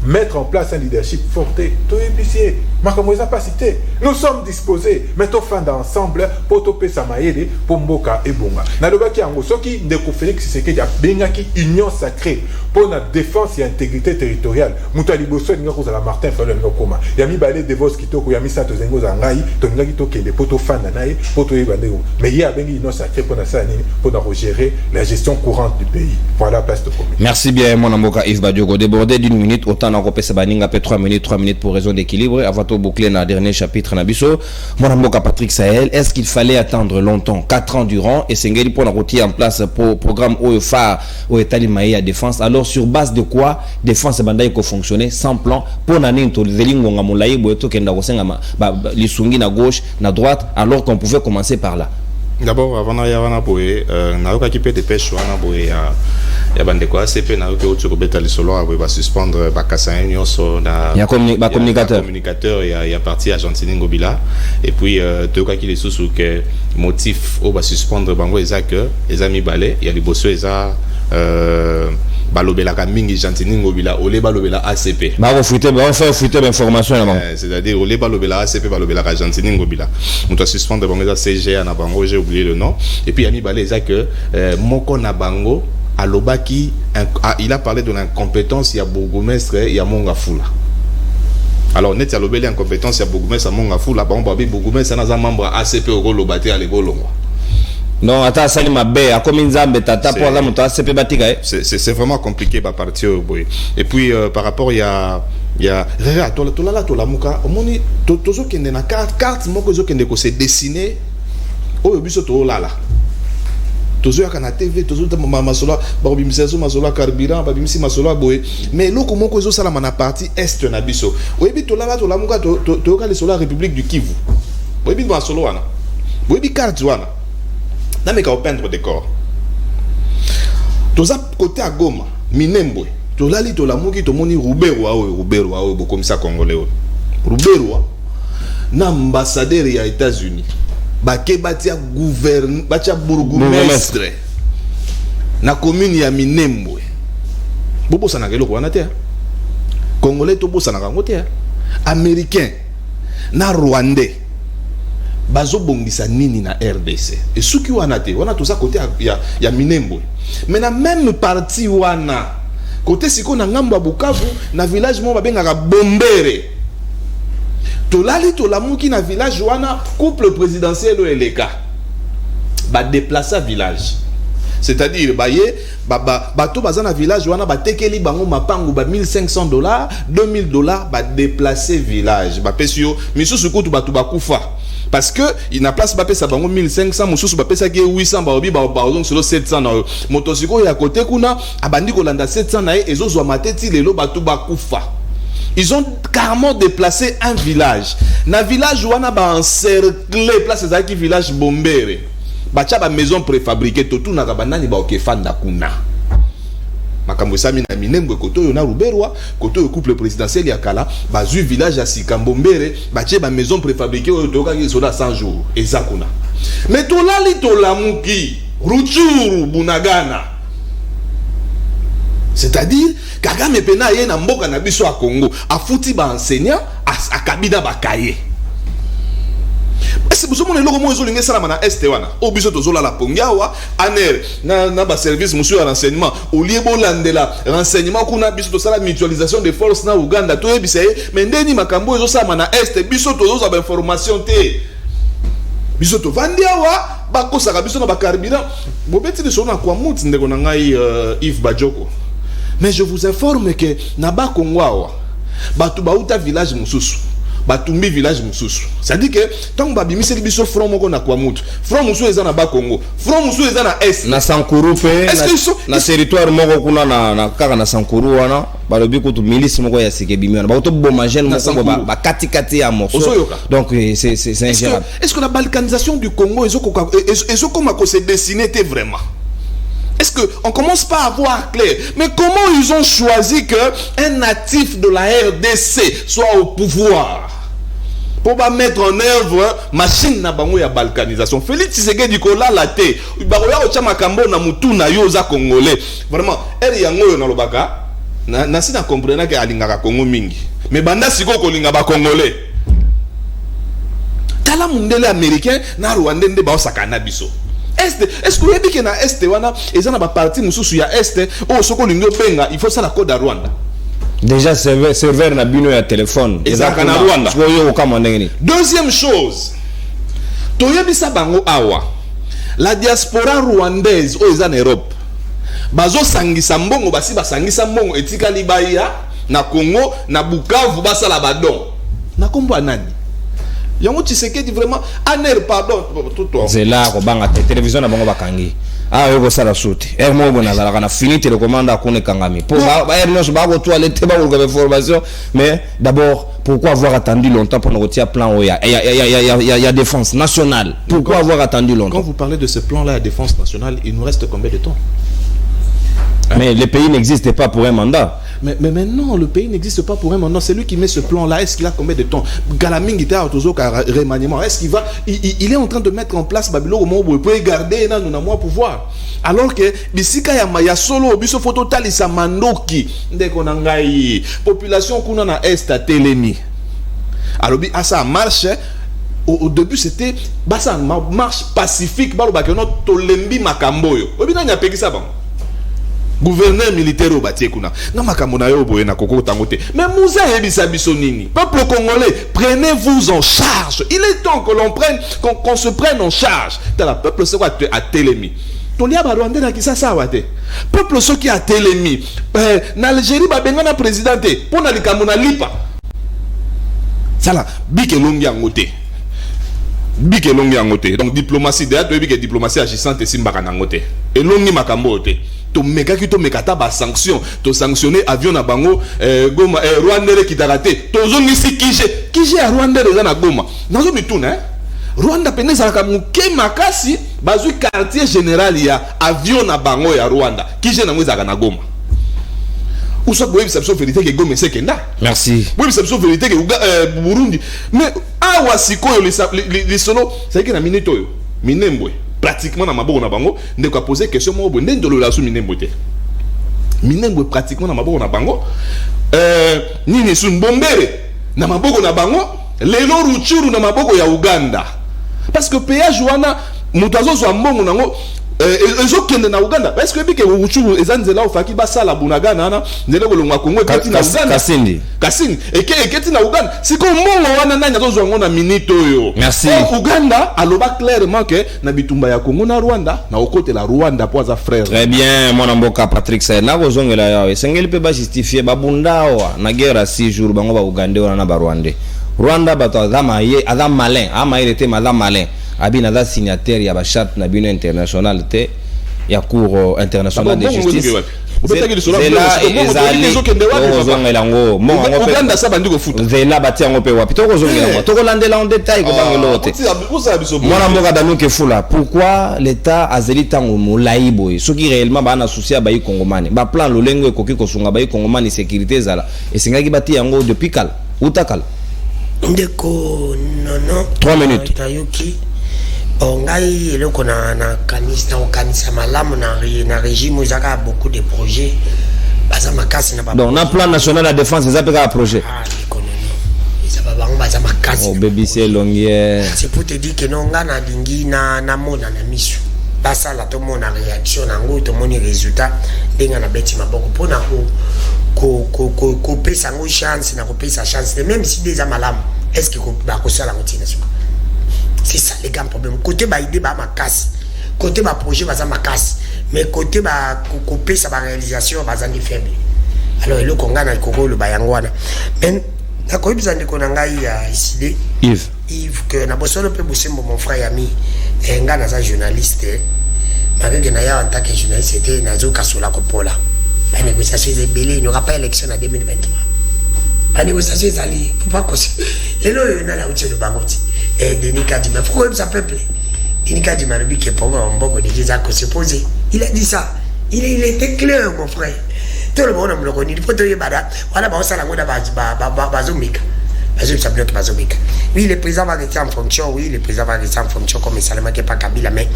mettre en place un leadership fort, tout épicier. Makamoisa pas cité. Nous sommes disposés, mettons fin d'ensemble pour toper Samaïli, pour Mboka et Bonga. Nalobaki Ango, ce qui ne Félix Tshisekedi a bengaki union sacrée pour la défense et intégrité territoriale. Moutaliboso et la Martin Fallon Ngokoma. Yami Balé de Vos Kitoko, Yami Sato Zengo Zangai, Tongaki Toke, les potos fan d'Anaï, potos Ebandeo. Mais il y a bengi union sacrée pour la gérer la gestion gestion courante du pays. Voilà la place de problème. Merci bien, mon amboka Yves Badiogo. Débordé d'une minute, autant d'en repérer Sabaninga, 3 minutes pour raison d'équilibre. Avant de boucler dans le dernier chapitre, Nabiso, mon amboka Patrick Sahel, est-ce qu'il fallait attendre longtemps, 4 ans durant, et Sengeli pour la en place pour programme OEFA, au État à défense? Alors, sur base de quoi défense et bandaï ko fonctionner sans plan pour n'anin to zelingonga moulaye boeto kenda kosenga lisungi na gauche, na droite, alors qu'on pouvait commencer par là? D'abord, avant de boye, na yoka kipe de pêche wana boye ya bande ko ACP na yoka otu kobeta lisolo aboye ba suspendre ba kasanya nyonso na ya communicateur ya parti Argentine Ngobila, et puis to yoka ki lisusu que motif o ba suspendre bango eza que eza mibale ya liboso eza balobela ka mingi Argentine Ngobila ole balobela ACP ba refuter information na bango, c'est-à-dire ole balobela ACP balobela ka Argentine Ngobila muto suspendre bango eza CGA na bango, j'ai oublié le nom, et puis ya mibale eza que moko na bango alobaki il a parlé de l'incompétence ya bourgmestre ya Mongafula. Alors net ya lobeli incompétence ya bourgmestre ya Mongafula, ba babi bourgmestre na za membre ACP au lobate à l'ébolongo. Non, attends, ça m'a bé, à combien de tata pour la moto ACP batika. C'est vraiment compliqué ba partir au boy. Et puis par rapport il y a la muka omoni tozo kende na carte moko zo kende ko se dessiner o biso to lala. Tozo yakana TV tozo masolo ba bimisa masolo carburant ba bimisi masolo boy, mais loko moko zo sala na partie est na biso. Oyebi to lala to la muka to ka le solo République du Kivu. Oyebi masolo wana. Oyebi carte wana. Na meka peindre décor. Toza côté à Goma, Minembwe. To lali to la muki to moni Rubero bo komisa congolais. Rubero na ambassadeur ya États-Unis. Bake batia gouverne, batia bourgmestre. Na commune ya Minembwe. Bobo sana kelo ko wana te. Congolais to bosa na kango te. Américain na Rwandais. Bazo bongisa nini na RDC et suki wana te wana toza côté ya Minembwe, mais na même partie wana côté siko na ngambo Bukavu na village mo babengaka Bombere to lali to lamuki na village wana couple présidentiel o eleka ba déplacer village, c'est-à-dire baye bato baza na village wana batekeli bango mapangu ba $1,500 $2,000 ba déplacer village ba pesio misusu kutu bato bakufa. Parce que il n'a place pas ça bango 1500 mususu ba pesa ke 800 ba obi ba donc solo 700 na motosiko ya côté kuna abandi ko landa 700 na ezo zwa mateti lelo batu bakufa. Ils ont carrément déplacé un village. Na village wana ba encercler place za ki village Bombere. Ba cha ba maison préfabriquée to tuna ka banani ba okefanda kuna. Makambo sami na Minembwe koto yo na Ruberwa koto yo couple présidentiel ya kala bazu village ya Sikambombere batie ba maison préfabriquée oyo toka ki soda 100 jours ezakuna. Mais to lali to lamuki Rutshuru Bunagana, c'est-à-dire Kagame pena ye na mboka na biso a Congo afuti ba enseignant akabida bakaye. Est-ce que vous avez dit que vous avez dit que vous avez dit que vous avez dit que service monsieur renseignement au lieu de renseignement qu'on a besoin de la mutualisation des forces na Uganda tout est mais ndeni makambo ezo sama na est biso tozo ba information te biso to vandia wa bako saka biso na ba carburant bobeti so na kwa muti ndeko na ngai Yves Badiogo, mais je vous informe que na ba Kongo batu bauta village mususu batumbi village mususu, c'est-à-dire que tant ba bimiseli biso front moko na kwa mutu front mususu eza na ba Congo front mususu eza na est na Sankuru pe na territoire moko kuna na kaka na Sankuru wana balobi ko to milice moko ya sikebimiona ba to boma jeune moko ba kati ya morceau, donc c'est ingérable. Est-ce que la balkanisation du Congo est comme se dessiner vraiment? Est-ce qu'on commence pas à voir clair? Mais comment ils ont choisi qu'un natif de la RDC soit au pouvoir pour pas mettre en œuvre machine na bango ya balkanisation? Félix Tshisekedi kola la te baroya o chama kambo na mutu na yo za congolais vraiment eri yango yo na lobaka na sina comprendre que alingaka Congo mingi mais banda siko ko linga ba congolais tala mundele américain na rwandais nde ba osakana biso. Est-ce que vous avez dit que na Est wana ils ont ba parti mususu ya Est o soko lingo benga il faut ça la code à Rwanda. Déjà serveur na bino ya téléphone ezaka na Rwanda. Deuxième chose, toyebisa bango awa la diaspora rwandaise o eza en Europe bazo sangisa mbongo basi basangisa mbongo etikali baya na Congo na Bukavu basala badon na kombo nani yango Tshisekedi vraiment aner pardon tout toi zela ko banga télévision na bango bakangi yo sala suti mo bona zala kana fini télécommande akone kangami pour ba non ba ko toilette ba ko formation mais d'abord pourquoi avoir attendu longtemps pour retirer plan il y a défense nationale pourquoi avoir attendu longtemps quand vous parlez de ce plan là la défense nationale il nous reste combien de temps mais le pays n'existe pas pour un mandat. Mais non, le pays n'existe pas pour un mandat. C'est lui qui met ce plan-là. Est-ce qu'il a combien de temps? Galaming était à Otozo remaniement. Est-ce qu'il va... Il est en train de mettre en place Babylone au moment où il peut garder nous avons pouvoir. Alors que bisika ya solo biso photo talisa mandoki ndeko nangai population kuna na est à Telemi. Alors ça marche. Au début c'était basa marche pacifique balo bakono tolembi makamboyo. Obi na nyapeki ça bon. Gouverneur militaire au Batie kuna. Non makambo na yo boye na koko tangote. Mais Moussa yebisa biso nini. Peuple congolais, prenez-vous en charge. Il est temps que l'on prenne qu'on se prenne en charge. T'as la peuple c'est quoi à Télémi. Tolia ba Rwanda na kisasa wate. Peuple ce qui a Télémi. Na Algérie ba benga na présidenté pour na likambo na lipa. Sala bike longi angote. Bike longi angote. Donc diplomatie de to bike diplomatie agissante simbaka na ngote. Et longi makambo te. To meka ki to mekata ba sanction to sanctionner avion na bango Goma Rwanda le kitarate to zongi si kije a Rwanda le na Goma nazo mituna Rwanda peneza ka muke makasi bazui quartier général ya avion na bango ya Rwanda kije na mweza na Goma uso boye biso vérité que Goma c'est kenda merci boye biso vérité que Burundi mais awa sikoyo les solo c'est que na minute minembwe pratiquement na maboko na bango ndeko a poser question mo bonde ndolo la sou minembo te minembo pratiquement na maboko na bango nini sun bombere na maboko na bango lelo ruchuru na maboko ya Uganda parce que péage wana mutazo zo mbongo nango ezokende na Uganda parce que bike ruchuru ezanzela ofaki basala bunagana na ndele kolongwa Kongo ekati na Uganda kasini eketi na Uganda siko mbongo wana nanya zo ngona minito yo merci Uganda aloba clairement que na bitumba ya Congo na Rwanda na okote la Rwanda pour za frère très bien mon amboka Patrick Say na kozongela yawe esengeli pe ba justifier babundawa na guerre 6 jours bango ba Uganda wana na ba Rwanda bato adam malin ama il était madame malin abina da signataire ya ba charte na bino international te ya cour international de justice Uganda sa bandiko futa zela bati yango pe wapi toko zongela ngo toko landela en détail ko bangelo te mwana mboka danu ke fula pourquoi l'état azeli tango molai boy ce qui réellement ba na souci ba yi kongomani ba plan lolengo ekoki ko sunga ba yi kongomani sécurité zala esengaki bati yango depuis kala utakala ndeko non 3 minutes tayoki ngai eloko na kanisa malamu na régime uzaka beaucoup de projets baza makasi na donc na plan national de défense ça peut un projet l'économie ça va bango baza makasi oh baby c'est longuière c'est pour te dire que non nga na dingi na mona na misu basala to mona réaction nango to moni résultat denga na beti maboko pona ko pesa ngo chance na ko pesa chance même si déjà malamu est-ce que ba ko sala ngotina c'est ça les gars problème côté ba idée ba makasi côté ba projet ba za makasi mais côté ba couper sa réalisation ba za ni faible alors le konga na koko le bayangwana mais na ko ibza ndiko na ngai ya ici Yves que na bosolo pe bosembo mon frère ami nga na za journaliste malgré na ya en tant que journaliste c'était na zo kasola ko pola ba négociation est belé il n'y aura pas élection en 2023 ba négociation ezali pas cause lelo na la uti le bangoti Denis Kadima, pourquoi ça peuple Denis Kadima le qui est pour moi un bon de gens à se poser. Il a dit ça. Il était clair mon frère. Tout le monde me le connaît. Il faut te dire bada. Voilà bah on s'en a ngoda bazomika. Bazomika. Oui le président va rester en fonction. Oui le président va rester en fonction comme ça le manque pas Kabila mais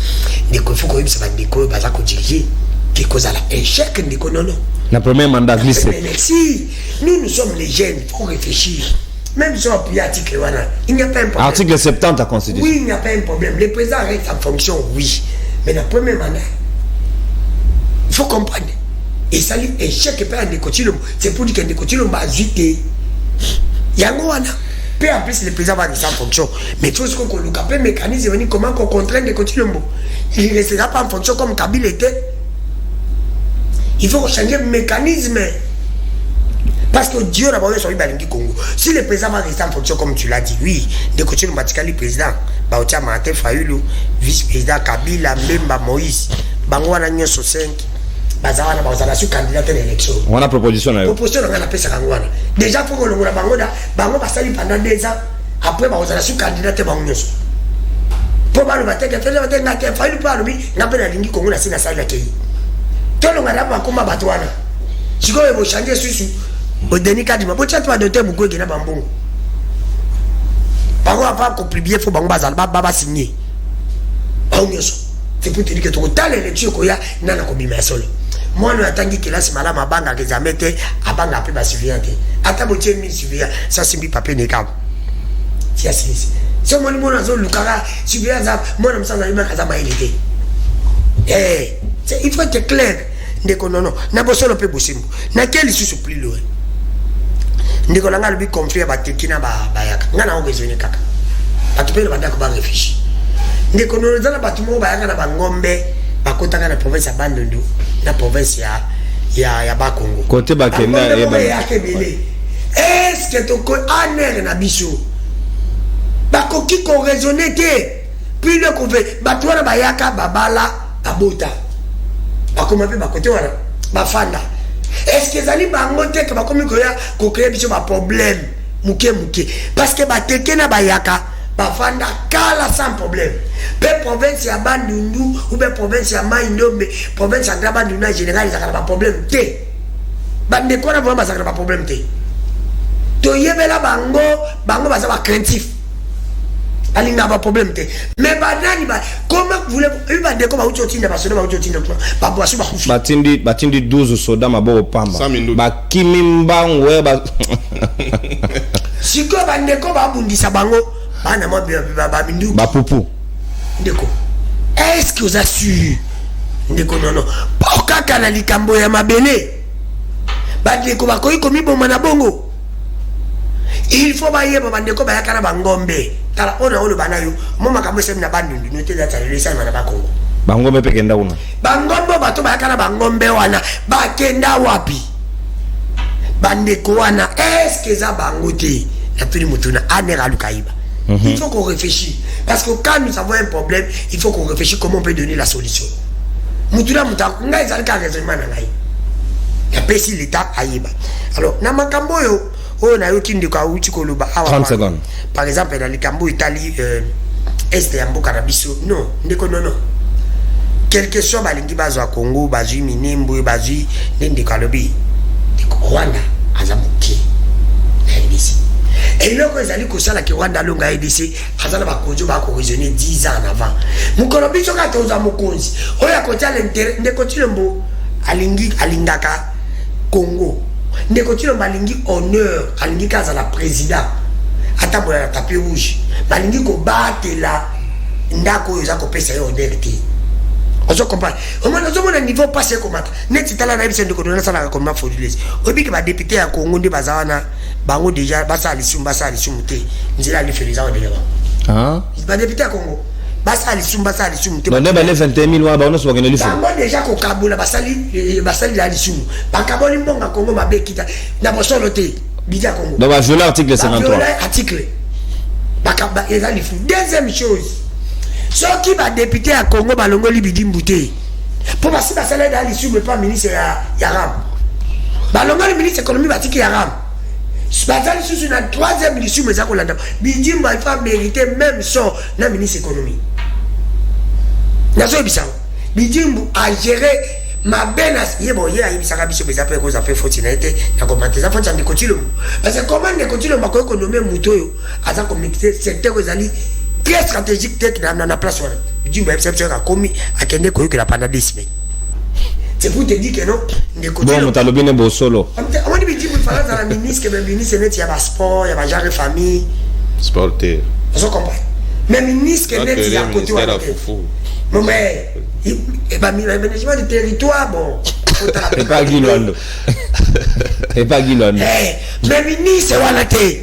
il faut que ça va déco baza ko diriger. Qui cause à l'échec ndiko non. La première mandat glissé. Si nous sommes les jeunes, il faut réfléchir. Même si on appuie l'article, il n'y a pas un problème. Article 70 de la Constitution. Oui, il n'y a pas un problème. Le président reste en fonction, oui. Mais la première mandat, il faut comprendre. Et ça lui échec pas un décotilum. C'est pour dire qu'un décotilum va ajouter. Il y a un peu en plus le président va rester en fonction. Mais il faut qu'on le capte, mécanisme, comment qu'on contraint décotilum. Il ne restera pas en fonction comme Kabila était. Il faut changer le mécanisme. Parce que Dieu n'a pas eu son Balingi Congo. Si le président va rester en fonction comme tu l'as dit, oui, de côté le président, Baoutia Martin Fayoulou, vice-président Kabila, Mbemba Moïse, Bangwana Nyoso 5, Bazawana Bazana sur candidat à l'élection. On a proposition là. Proposition on a appelé ça Bangwana. Déjà pour que le Bangoda, Bango va salir pendant 2 ans, après Bazana sur candidat à Bangonyoso. Pour le matin, il fait Fayoulou par lui, n'a pas Balingi Congo, la Sina Sala Kei. Tout le monde a pas comme Batouana. Si vous voulez changer sous au dernier cas, je vais te donner un peu de bambou. Par contre, avant qu'on publie, il faut que Baba signer. C'est pour te dire que tu as l'élection qu'il y a dans la combinaison. Moi, je attends que là, c'est malade, ma banque a des amis, à banque a pris ma surveillance. Attends, tu as mis surveillance, ça c'est mi papier n'est qu'à. C'est assez. Si on m'a dit, le cara, surveillance, moi, je me sens dans le même cas, il faut être clair. Non, non, n'a pas besoin de peu possible. N'a quel issue se plus loin. Ndeko langa lubi conflit ba tekina ba yaka ngana obezo ni kaka batupele bandako ba réfléchir ndeko no zana batumo ba yaka na bangombe bakotaka na province ya Bandundu na province ya Bakongo côté bakenda et ba yaka bele est-ce que to ko aner na biso bakoki ko raisonner te puis le ko fait batwana ba yaka babala babota bakoma pe bakote wana bafanda. Est-ce que les bangote que bakomi koya ko créer biso ba problème muke parce que ba tekena ba yaka ba fanda kala sans problème pe province ya Bandundu ou be province ya Maindombe province ya Bandundu en général ça pas problème te ba ndeko na vraiment ça pas problème te to yebela bango ba ça ba craintif ali n'a pas problème te mais banani ba comment voulez-vous ba ndeko ba uchotinda ba soda ba uchotinda ba boasu ba kufi batindi 12 soda maboko pamba ba kimimba ngwe ba siko ba ndeko ba bundisa bango bana mo ba mindu ba pupu ndeko est-ce que vous assure ndeko non pourquoi kana likambo ya mabele ba ndeko ba koyi komi bomba na bongo il faut ba yeba ba ndeko ba yakana bangombe tala ona olo banayo moma kamwe sem na Bandundu no te data le sana na Bakongo bangombe pekenda una bangombe bato ba yakana bangombe wana ba kenda wapi bandeko wana est-ce que ça bangote la pili mutuna anera lukaiba. Il faut qu'on réfléchisse parce que quand nous avons un problème il faut qu'on réfléchisse comment on peut donner la solution mutuna mutakanga ezalika raisonnement na ngai ya pesi l'état aiba alors na makambo yo on a eu qui ne quoi outil koloba 30 secondes par exemple dans le Cambo Italie est ya mboka na biso non ndeko non quelque chose balingi bazwa Congo bazwi minembo bazwi ndende kalobi Rwanda azamuki RDC et là quand ils allaient kosala ki Rwanda longa RDC azana ba kojo ba ko raisonner 10 ans en avant mukolo biso ka toza mokonzi oya kotia l'intérêt ndeko tilombo alingaka Congo ndeko tilo balingi honneur alingi kaza la président atambola na tapis rouge balingi ko batela ndako yoza ko pesa yo honneur te ozo comprendre au moins ozo mona niveau passé comment net tala na biso ndeko dona sala comme Fodilese obiki ba député ya Congo ndi bazawana bango déjà basali sumba te nzela li feliza o déjà ba député ya Congo basali sumba te ba ne ba le 21000 wa ba ono so ngene lifu bango déjà ko kabula basali la lisumu ba kaboli mbonga Congo mabekita na bosolo te bidja Congo donc ba violer article 53 article ba kabba ezali fu deuxième chose ce qui va député à Congo balongoli bidimbouté pour passer la salaire dans l'issue pas ministre ya ram balongoli ministre économie batiki ya ram bazali sous une troisième issue mais ça kolanda bidimba il faut mériter même son na ministre économie nazo bisao bidimbu a gérer ma benas yebo ye ayi bisaka biso beza pe ko za pe fortunité na commenter ça faut tandi kotilo parce que comment ne kotilo ba ko économie mutoyo aza ko mixer secteur ezali très stratégique tête dans la place. Je dis, exception a commis à Kende Koyo que la pendant 10 semaines. C'est pour te dire que non, des côtés. Bon, tu as le bien beau solo. On dit, il faut faire dans la ministre, que le ministre, il y a un sport, il y a un genre de famille. Sportif. Vous comprenez? Mais le ministre, il y a un côté. Mais, le management du territoire, bon. Et pas Guilando. Et pas Guilando. Mais le ministre, on a été.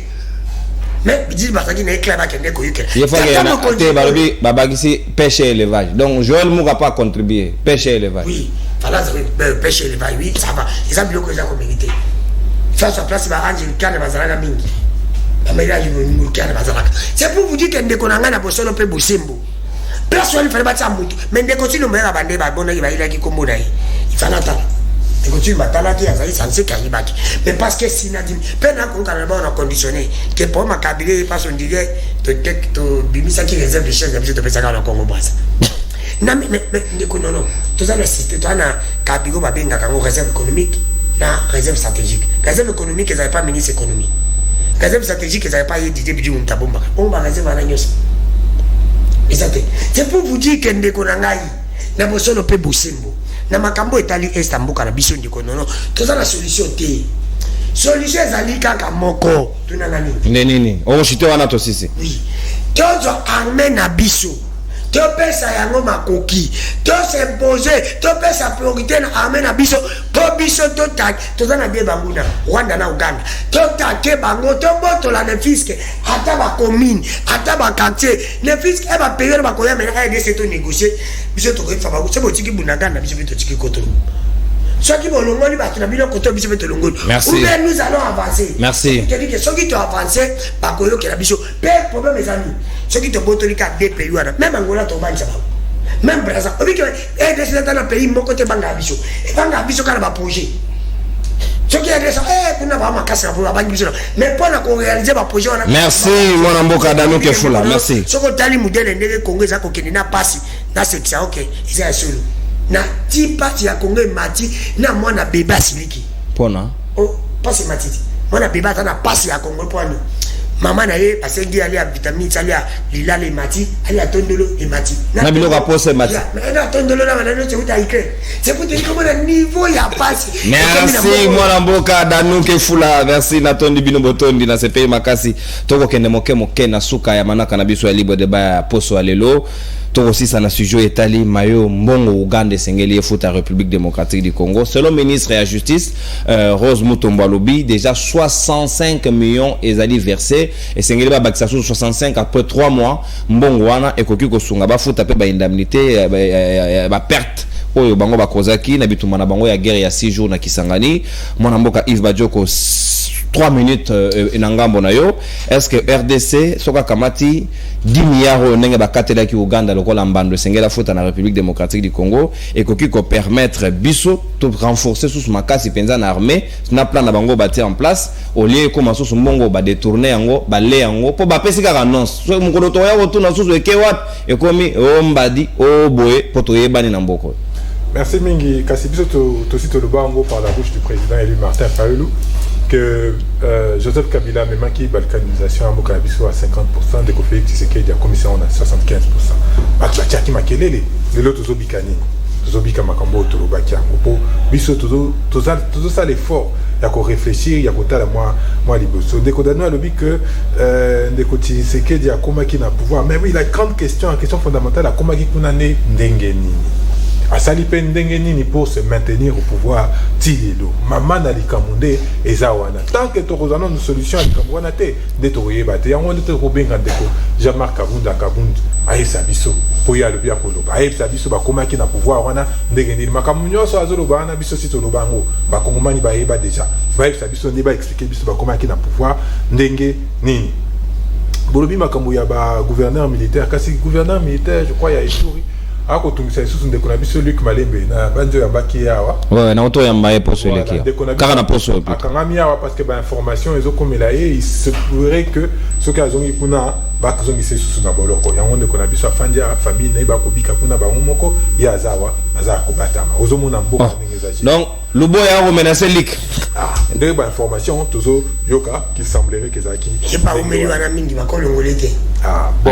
Mais dis basaki na éclair ba kende ko yuke. Il faut que balobi babagisi pêche et élevage. Donc Joël Moura pas contribuer pêche et élevage. Oui. Voilà, pêche élevage, oui, ça va. Ils ont bloqué la communauté. Face à place, Angel Kane, Bazaraka Mingi. C'est pour vous dire que Ndekonanga n'a pas solo pe Bosembo. Place où il fallait battre Moutou. Mais Ndekoti le meilleur bandé, il a qui comme il fallait attendre. Ndekoti le batala qui a ça ne sait qu'à y battre. Mais parce que si Nadim, peine à qu'on a conditionné, que pour ma cabine, pas son dirait, de Bimisa qui réserve les chefs de Pessaga dans le Congo Bras. Non, mais non. Tout ça, c'est toi, Kabigo Babinga, réserve économique, réserve stratégique. Réserve économique, ils n'avaient pas ministre économie. Réserve stratégique, ils n'avaient pas eu d'idée du Moutabomba. On va réserver à l'agneau. C'est pour vous dire que Ndekonangaï n'a pas solo pe Bosembo. N'a makambo etali Estambo kana biso Ndekonono. Tout ça la solution té. Solution ezali kaka moko. Tunangani. Nini. On chite wana to sisi. Oui. Tozo armé na biso. Tu peux yango makoki, tu s'imposer, tu peux sa priorité na armée na biso, to biso to tak, to na bien banguna, Rwanda na Uganda, to take bango, to boto la ne fisque, ata ba commune, ata ba quartier, ne fisque e ba payer ba koya mais aider c'est to négocier, biso to ko fa ba, c'est botiki bunagana biso to tiki kotoro. Ceux qui vont l'ongoli, bah, tu n'as bien côté, biso te l'ongoli. Merci. Ou bien nous allons avancer. Merci. Je dis que ceux qui t'ont avancé, bah, koyo qui la biso, père problème mes amis. Ceux qui te botoli qu'à des pays, même Angola, ton ban, ça va. Même Brazza. Obi que, dans le pays, mon côté banga biso. Et banga biso, quand on va projet. Ceux qui adressent, qu'on n'a pas ma casse pour la banque biso. Mais pour qu'on réalise ma projet, on a. Merci, mon amboka Dano Kefoula. Merci. Ceux qui ont tali modèle, et Congo, ça, qu'on n'a pas si. Là, c'est ça, ok. Ils sont seuls. Na tipa ya Congo mati na mwana beba siliki pona oh pas matiti mwana beba tana pasi ya Congo pona mama na ye asengi ali ya vitamine ali ya lila le mati ali ya tondolo e mati na biloko pose mati mais na tondolo na na c'est uta ike c'est pour te dire comment le niveau ya pasi. Merci mwana mboka Dano Kefoula. Merci na tondi bino botondi na sepe makasi toko kende moke na suka ya manaka na biso ya libre débat ya poso alelo. Tout aussi ça na sujet etali mayo mbongo Uganda sengeli foot à République démocratique du Congo. Selon le ministre de la Justice Rose Mutombo Lobi, déjà 65 millions ezali versés et sengeli ba bakisa 65 après 3 mois mbongo wana ekoki ko sunga ba foot pe ba indemnité ba perte oyo bango bakozaki na bituma na bango ya guerre ya 6 jours na Kisangani. Mwana mboka Yves Badioko 3 minutes enangambo na yo. Est-ce que RDC soka kamati 10 milliards ndenge bakatela ki Uganda lokola mbando sengela fota na République démocratique du Congo et koki ko permettre biso to renforcer sous makasi penza na armée na plan na bango bâti en place au lieu comme sous mbongo ba détourner yango ba le yango po ba pesika annonce so mukolo to ya retourna sous eke wat e komi o mbadi o boye poto yebani na mboko. Merci Mingi. Kasibiso aussi le bango par la bouche du président élu Martin Fayulu que Joseph Kabila même qui balkanisation à Mokabiso à 50%, de Félix Tshisekedi à commission on a 75%. Bakbatia qui makelele les autres zobikani zobika makambo to bakia opo biso tout ça l'effort il y a qu'on réfléchir il y a qu'on tala moi liboso ndeko dano alobi que ndeko Tshisekedi a koma qui na pouvoir mais oui la grande question fondamentale a koma qui kuna ne ndenge nini asali pe ndenge nini pour se maintenir au pouvoir tilelo mama na likamunde ezawana tant que tozana une solution à likamwana te de toyeba te yango de robenga ndeko Jean-Marc Kabunda aisa biso po ya lobia koloba aisa biso bakoma ki na pouvoir wana ndenge nini makamunyo so azoloba na biso sito lobango bakongomani bayeba déjà aisa biso ne ba expliquer biso bakoma ki na pouvoir ndenge nini bolobi makambo ya ba gouverneur militaire kasi gouverneur militaire je crois ya Ituri ako tungisa sous ndekona biso Luc Malembe na banjo ya baki yawa ouais na auto ya mbaye poso leki kaka na poso puis akangami yawa parce que ba information ezo komela ye il se pourrait que ce cas zongi kuna ba zongi se sous na boloko yango ndekona biso afandia famille ne ba kobika kuna ba moko ya zawa aza kobatama ozomona mboka ndengeza donc le boy a menacé lik de ba information tozo yoka qui semblerait que zaki je pas omeli wana mingi bakolo ngolete bon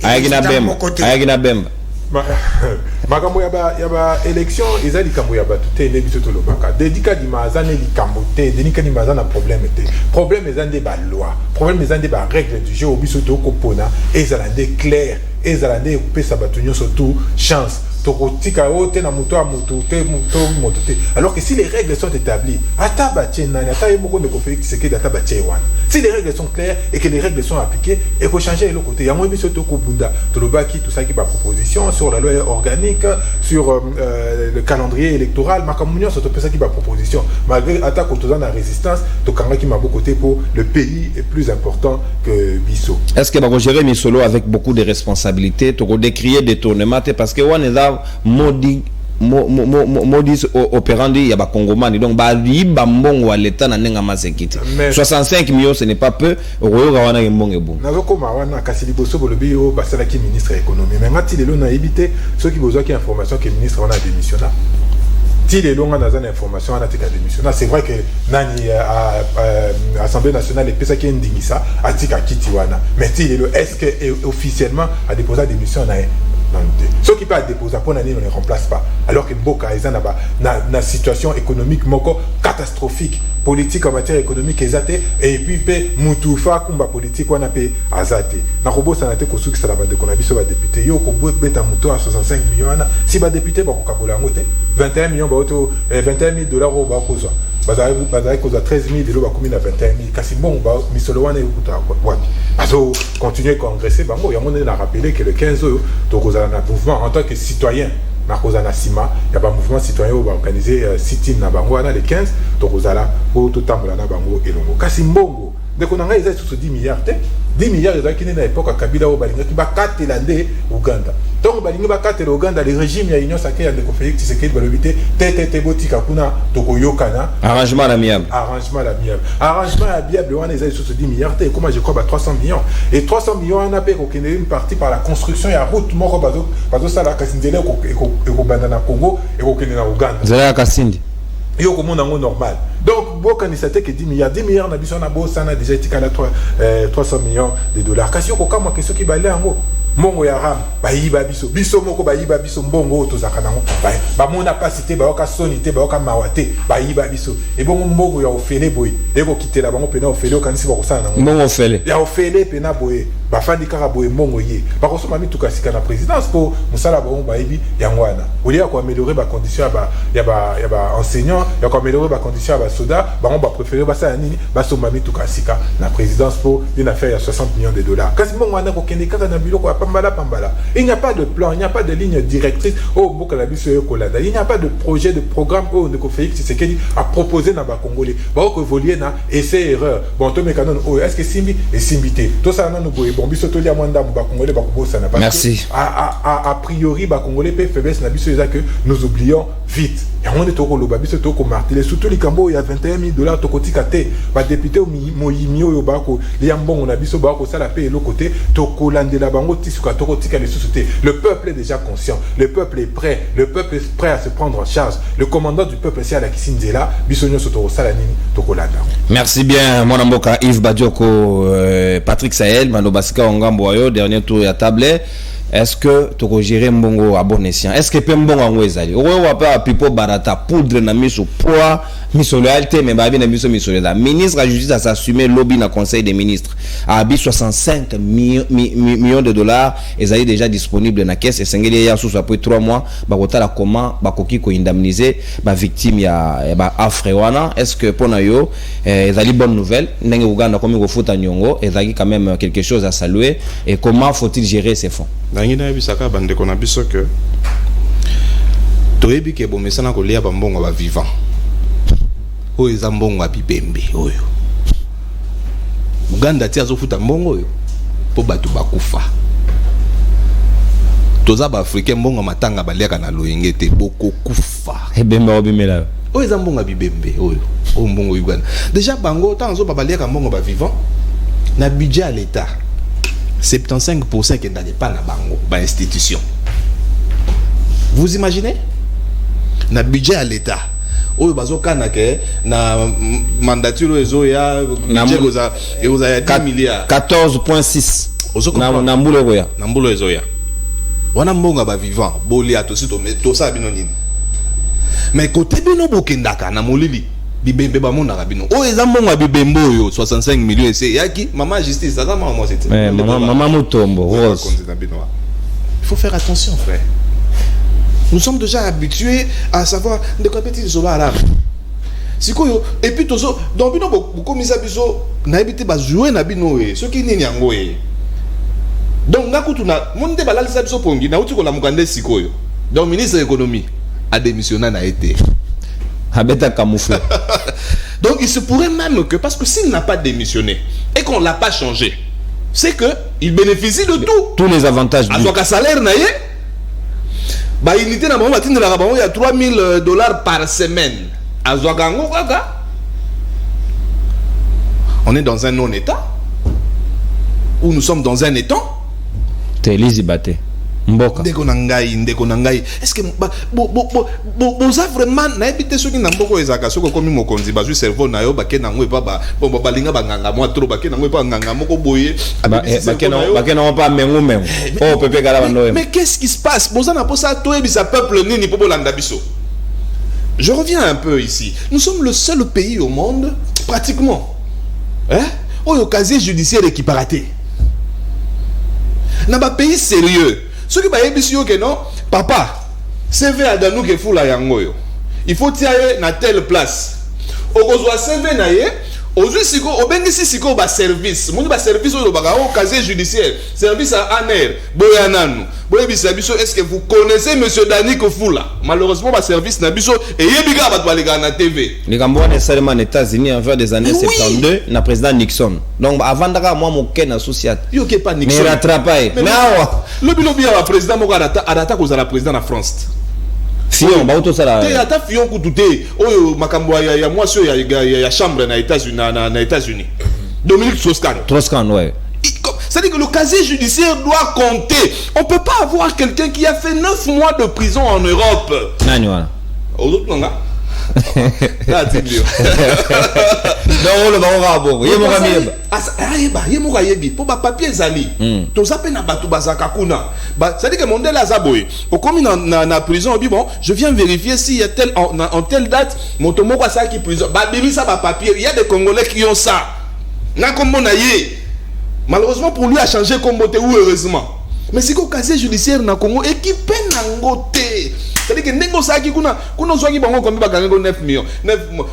ayagina bemba makambo ya ba élection ezali kambo ya batu te ne biso to lobaka dedika di mazane li kambo te dedika di mazana problème te problème ezande ba loi problème ezande ba règle du jeu biso to kopona ezalande clair ezalande pesa batu nyoso tout chance tokotika ote na moto a moto te moto te. Alors que si les règles sont établies, ata batie nani ata yemoko ne Félix Tshisekedi ata batie wana. Si les règles sont claires et que les règles sont appliquées, et faut changer le côté. Ya moi biso toko bunda, tolobaki tout ça qui va proposition sur la loi organique, sur le calendrier électoral, makamunyo c'est tout ça qui va proposition. Malgré attaque contre la résistance, to kanga qui m'a beaucoup côté pour le pays est plus important que biso. Est-ce que va gérer Misolo avec beaucoup de responsabilités, to décrier détournement parce que on est là modis opérandi ya ba Congomani donc ba liba mbongo wa l'état na nenga masekiti 65 millions ce n'est pas peu royo ga wana mbongo ebon nazo koma wana kasi liboso bolobi o basala ki ministre économie mais ngati lelo na éviter ceux qui besoin qui information que ministre on a démissionné si les longs dans une information on a tika démissionné c'est vrai que nani Assemblée nationale et pesa ki ndingisa atika kitiwana mais si le est-ce que officiellement a déposé démission na ceux qui peuvent déposer pour l'année, on ne les remplace pas. Alors que Mboka est dans une situation économique catastrophique, politique en matière économique exatée, et puis Moutoufa, Kumba politique, on a payé Azate. Narobo, ça n'a été qu'au ça va qu'on a vu sur la députée. Yo, qu'on peut mettre un mouton à 65 millions. Si va député, bah, qu'on a 21 millions, 21 000 dollars au Bakozo. Bazaï cause à 13 000, de l'eau va combien à 21 000. Kasi bon, Misoloane et Outa. Bazo, continuer à congresser, bah, il y a un a rappelé que le 15 euros, donc on a un mouvement en tant que citoyen. Il y a un mouvement citoyen qui va organiser sit-in na bango le 15 donc on a là pour tout temps na bango et longo kasi mbongo donc on a eu 10 milliards 10 milliards de qui na époque Kabila au balinga qui ba katelande Uganda donc balinga ba katela Uganda le régime ya union sacrée ya ndeko Félix Tshisekedi balobité tete botika kuna tokoyokana arrangement amiable on a eu 10 milliards et comment je crois 300 millions et 300 millions on a payé une partie par la construction ya route moko bazo sala kasindele ko bandana Congo et ko kene na Uganda zala kasindi yo ko mona normal donc boka ni c'était que 10 milliards na biso na bossa na déjà tika 300 millions de dollars kasi ko kama question qui balé ngo mongo ya ram bayiba biso moko bayiba biso mbongo to zakanango ba mona pas cité ba ka sonité ba ka mawate bayiba biso et bon mbongo ya ofele boy et ko kitela bango pena ofele kanisi ba ko sana ngo mbongo ofele ya ofele pena boy ba fandi kara boy mbongo ye ba ko soma mi tukasika na présidence pour musala ba bayibi ya ngwana olia ko améliorer ba condition ya ba enseignant ya ko améliorer ba condition ba soda ba on ba préférer ba ça nini ba soma mi tukasika na présidence pour une affaire à 60 millions de dollars kasi mbongo wana ko kende kaka na biloko Pambala. Il n'y a pas de plan, il n'y a pas de ligne directrice. Oh, il n'y a pas de projet, de programme. Oh, Félix Tshisekedi a proposé dans le Congolais. Bon, que voliez na essai erreur. Bon, tout mes canons. Oh, est-ce que Simbi et Simbité. Tout ça, non, nous bon, biso tolia mwanda mu Congolais, ça n'a pas. Merci. A priori, Congolais peut faiblesse na biso que nous oublions vite. Il y a un de toko loba biso toko martelé. Surtout les Cambo, il y a 21 000 dollars toko tikate. Ba député au Moyimio yo bako. Les Ambon on a biso bako ça la paye l'autre côté. Toko lande la bango. Le peuple est déjà conscient, le peuple est prêt à se prendre en charge. Le commandant du peuple, c'est à la Kisindela, Bissonio Sotoro Salanini, Tokolada. Merci bien, mon amboka Yves Badioko, Patrick Sahel, Manobasika Ongamboyo, dernier tour à table. Est-ce que tu peux gérer mbongo à bon escient? Est-ce que tu peux mbongo en wezali? Ou on va pipo barata poudre na miso poids miso loyauté mais babi na miso la ministre de la justice a s'assumé lobby na conseil des ministres a 65 millions de dollars et ça est déjà disponible na caisse et sengeli ya sous après 3 mois ba kotala comment ba koki ko indemniser ba victime ya ba afrewana. Est-ce que pour yo ezali bonne nouvelle ndenge Uganda comme ko futa nyongo ezali quand même quelque chose à saluer et comment faut-il gérer ces fonds? Nangina bisaka bande kona biso que toyebi ke bomesana ko lia bambongo ba vivant oyo eza mbongo abibembe oyo Uganda tia zo futa mbongo oyo po batu bakufa toza ba africain mbongo matanga baliaka na loyenge te boko kufa ebembe obimela oyo eza mbongo abibembe oyo o mbongo Uganda déjà bango tanzo babaliaka mbongo ba vivant na budget à l'état 75% qui n'est pas na bango ba institution. Vous imaginez? Na budget à l'état. Oyo bazoka na ke na mandature ezo ya budget oza ya 10 milliards 14.6 na mbulo goya na mbulo ezo ya. Wana mbonga ba vivant boli atosi to sa bino nini. Mais côté bino bokendaka na molili bibembe ba mona rabino o eza mbongo bibembo yo 65 millions ese yaki maman justice ça maman moi c'était maman mutombo il faut faire attention frère Nous sommes déjà habitués à savoir de quoi petit zoba arabe. Sikoyo et puis tozo donc bino beaucoup misa biso na habité ba jouer na bino ce qui ni nyango donc ngakutu na monde balal sa biso pongi na uti ko la mukande sikoyo donc ministre de l'économie a démissionné na été habeta camouflé. Donc il se pourrait même que parce que s'il n'a pas démissionné et qu'on l'a pas changé, c'est que il bénéficie de tous les avantages du salaire na yé ba unité na bango batinde la bango il y a $3,000 par semaine. On est dans un non-état ou nous sommes dans un état. Télisibate. Mboka. Ndeko nangai. Est-ce que boza vraiment na habité ceux qui n'ont pas ezaka soko comme mokonzi ba cerveau na yo bakena ngwe baba balinga banganga moi trop bakena ngwe pa nganga moko boye bakena pas mengu oh pepe kala bando. Mais qu'est-ce qui se passe? Boza na posa to ebisa peuple nini po bolanda biso. Je reviens un peu ici. Nous sommes le seul pays au monde, pratiquement, où le casier judiciaire équiparaté. Dans un pays sérieux, ceux qui ont dit non, papa, CV à Danou qui fout la yangoyo. Il faut tirer dans telle place. Au besoin CV naie, aujourd'hui si au bengisi si ko ba service, mon ba service au casier judiciaire, service à ANR, boyananu. Est-ce que vous connaissez monsieur Dani Kofoula? Malheureusement, ma service n'a biso et yebiga batwaliga na TV. Les Gambois nécessairement aux États-Unis en fait des années 72, na président Nixon. Donc avant d'avoir moi mon ken associé. Yo ke pas Nixon. Mais rattrapé. Mais le bilobi à président mo arata ko za président na France. Fion ba auto sala. Te ata fion ku tuté. Oyo makambo ya moi sur ya chambre na États-Unis. Dominique Strauss-Kahn. Ouais. C'est-à-dire que le casier judiciaire doit compter. On ne peut pas avoir quelqu'un qui a fait 9 mois de prison en Europe. Non. C'est-à-dire que Mondele Azaboy, au commis na prison, bon, je viens vérifier s'il y a en telle date, mon tomo ça qui prison. Il y a des Congolais qui ont ça. Na comme on a malheureusement pour lui a changé comme beauté ou heureusement. Mais c'est qu'au casier judiciaire na Congo équipé nangoté. C'est-à-dire que nengo saki kuna zwa ki bango comme ba gango 9 millions.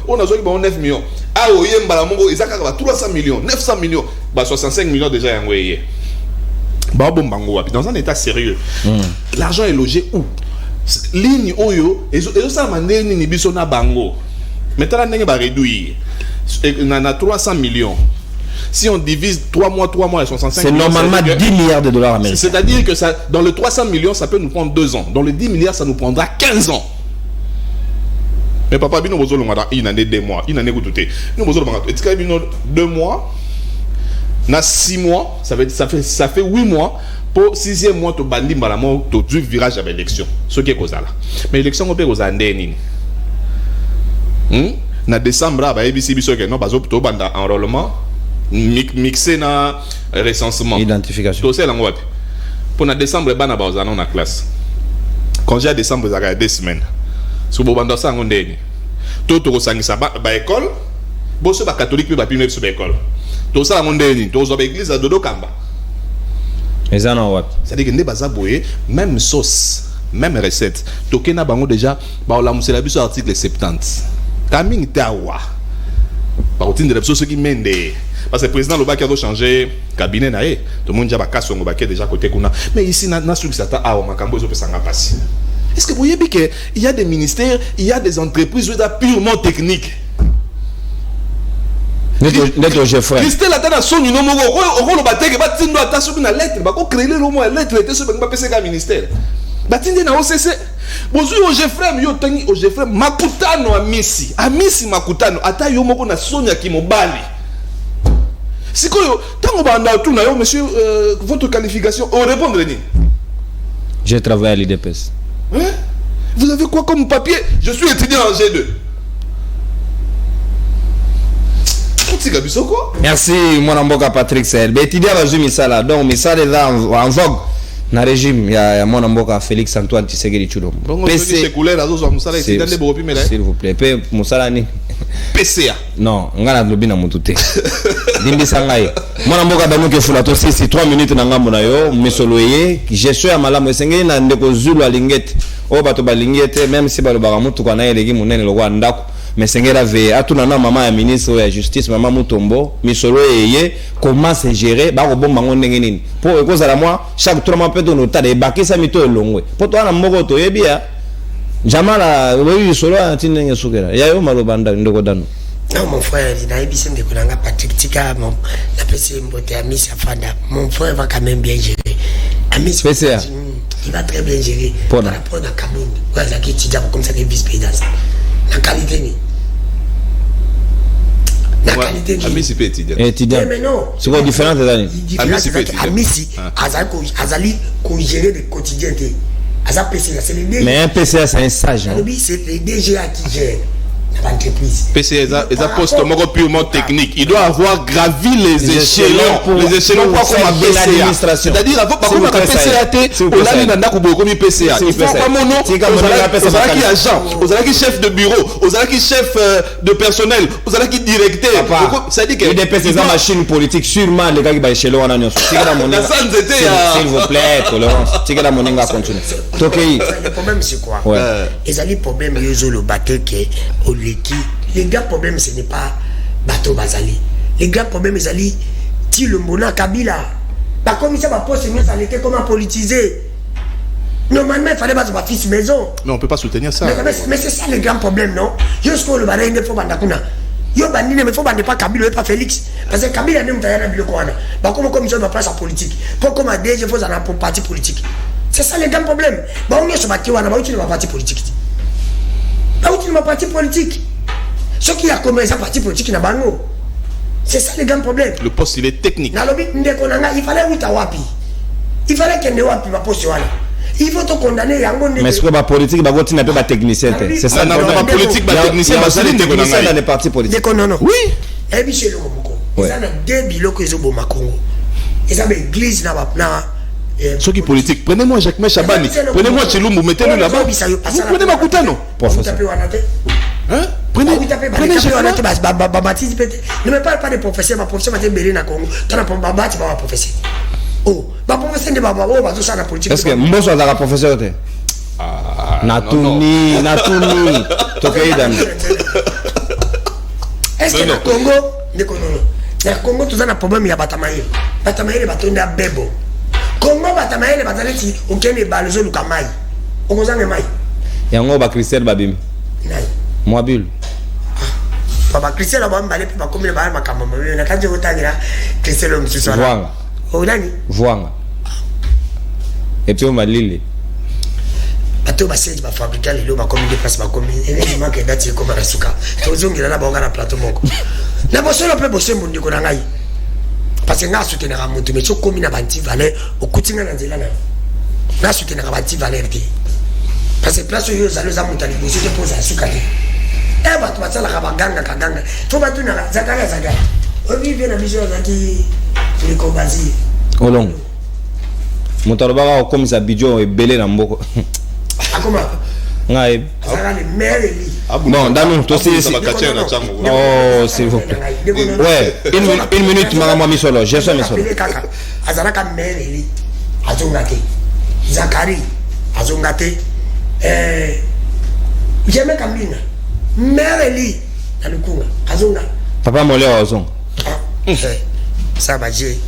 On a zwa ki bango 9 millions. Ah oye mbala mongo ezaka ba 300 millions, 900 millions, ba 65 millions déjà yango yé. Ba bon bango wapi dans un état sérieux. L'argent est logé où? Ligne oyo ezo ça mandeni ni biso na bango. Maintenant ndenge ba réduire. Na 300 millions. Si on divise 3 mois et 65 c'est millions, normalement 10 milliards de dollars américains. C'est-à-dire que ça, dans les 300 millions, ça peut nous prendre 2 ans. Dans les 10 milliards, ça nous prendra 15 ans. Mais papa, il y a 2 mois. Il y a 2 mois. Il y a 6 mois. Ça fait 8 mois. Pour 6e mois, tu bandis malamment, tu virage avec l'élection. Ce qui est cause là. Mais l'élection, on peut cause en dernier. En décembre, ABC, non, parce que tu as un enrôlement. Mixé na recensement identification to sela ngwapi pour na décembre bana bazana na classe quand j'ai décembre za 2 semaines so bo banda sango ndeni to sangisa ba école bo so ba catholique ba pime so ba école to sala ndeni to zo ba église a dodo kamba ezana wapi c'est-à-dire que ne baza boye même sauce même recette to kena bango déjà ba la musela biso article 70 kaming tawa ba routine de la ceux qui mène parce que le président Loba qui a changé cabinet naé tout le monde déjà casse son baquet déjà côté kuna mais ici na sur ça ta a makambo zo pesanga passer. Est-ce que vous voyez bien que il y a des ministères, il y a des entreprises purement techniques. Neto Geoffrey Christelle atana son numéro o lo bateke ba tindo ata sur na lettre ba ko créer le mot lettre était sur ba pese ka ministère ba tinde na OCC bozu o Geoffrey yo tangi o Geoffrey makutano amisi makutano ata yo moko na sonya ki mobali. Si quand on va tout monsieur, votre qualification, on répond de j'ai travaillé à l'IDPS. Hein? Vous avez quoi comme papier? Je suis étudiant en G2. Merci, mon amboka Patrick Sel. Étudiant à Misala, donc Misala est là en vogue. Dans le régime, il y a mon amboka Félix Antoine Tshisekedi Tshilombo. PC, s'il vous plaît. P. Moussalani. PCA. Non, on a lobby na mutute. Dimbi sangai. Mwana mboka damu ke fula to 3 minutes na ngambo na yo, mesoloye, gestion ya malamu esengeli na ndeko Zulu alingete. o bato balingi ete même si balobaka mutuka na eleki munene lokwa ndako mais sengera ve atuna na mama ya ministre ya justice mama Mutombo misolo eye comment se gérer ba ko bomba ngo ndenge nini po ekozala moi chaque 3 mois peut on otade bakisa mito elongwe po to ana moko to yebia jamala oui solo antine sukera yayo malobanda ndoko dano. Non, mon frère, il a ébissé de Konanga Patrick Tika, la PC Mbote, Amis Afanda. Mon frère va quand même bien gérer. Amis PCA. Il va très bien gérer. Par rapport à Cameroun, Ouazaki Tidja, comme ça, qu'il est vice-président. La qualité, la qualité. Amis, c'est petit. Et Tidja. Mais non. C'est quoi différent des années? Amis, Azali, qu'on gère le quotidien. Azali, PCA, c'est le DGA. Mais un PCA, c'est un sage. C'est le DGA qui gère. PCA est un poste purement technique. Il doit avoir gravi les échelons. Les échelons quoi comme un PCA. C'est-à-dire, comme un PCA, on a mis un comme PCA. Il faut pas mon nom. Aux alaki agent, aux alaki chef de bureau, aux alaki chef de personnel, aux alaki directeur. Ça dit que il y a des PCA machine politique sûrement les gars qui va échelon en annonce. S'il vous plaît, tolérance. C'est que la monnaie va continuer. Le problème c'est quoi? Les alliés problème ils ont le bateau que les gars problème ce n'est pas bateau Bazali. Les gars problème ils allaient ti le mona Kabila. Bah comme ça va poste mieux ça était comment politiser. Normalement il fallait pas ma fils maison. Mais on peut pas soutenir ça. Mais c'est ça le grand problème non. Jusqu'au le barré il faut bandakuna. Yo bandine mais faut bande pas Kabila et pas Félix parce que Kabila même taillana biloko wana. Bah comme ça va place à politique. Pour comme DG faut ça pour parti politique. C'est ça le grand problème. Bah on est sur baki wana, bah utile ma parti politique. Bah utile ma parti politique. Ce qui a commencé à parti politique na bango. C'est ça le grand problème. Le poste il est technique. Na lobi ndekonanga il fallait uta wapi. Il fallait que ne wapi ma poste wana. Il faut te condamner yango ndeko. Mais ce que ma politique ba goti na pe ba technicien. C'est ça la politique ba technicien ba sali technicien dans les partis politiques. Non. Oui. Et puis chez le Moko. Ils ont deux biloko ils ont boma Congo. Ils ont église na na ceux qui politique, prenez-moi Jacques Chabani, prenez-moi Chilumbu, mettez-le là-bas. Vous prenez Makutano. Professeur. Hein? Prenez Jacques. Ne me parle pas de professeur, ma professeur m'a dit Belé na Congo. Tu as un baba, tu vas professeur. Oh, ma professeur de baba, oh, tout ça la politique. Est-ce que Mbosso a la professeur? Natuni. Tokeïdan. Est-ce que na Congo, na Congo, tout ça na problème, il y a Batamaï. Batamaï, batonda bebo. Congo Batamaï, bataleti, okene balozo lukamai. Okozange mai. Yango ba Christelle babimi. Nai. Moi bulle. Papa Christelle ba mbale pe ba komile ba makamba mwe na kanje otangira Christelle msusu ala. Voanga. O nani? Voanga. Et puis on m'a lili. Ato ba sage ba fabriquer lelo ba komile place ba komile. Ele manque date comme rasuka. Tozongira na ba ngana plateau moko. Na bosolo pe bosembo ndiko na ngai. Parce que nga soutenir montu mais soko mina banti valeur okutinga na nzela na. Na soutenir banti valeur te. Parce que place yo zalo za montu ali bozo te poser asuka te. Eh ba tu basala ka baganga kaganga. Faut ba tuna zakaya zaga. Obi bien na biso zaki les kombazi. Olong. Motarobaka comme ça bidjo et belé na mboko. Akoma. Ngai. Azala le maire li. Non, Danou, toi aussi. Oh, s'il vous plaît. Ouais, une minute, madame Misolo. J'ai ça, Misolo. Azalaka Meri, Azongate, Zakari, Azongate, J'aime Kamina, Meri, Talukunga, Azonga. Papa Molé Ozong. Ça va, j'ai.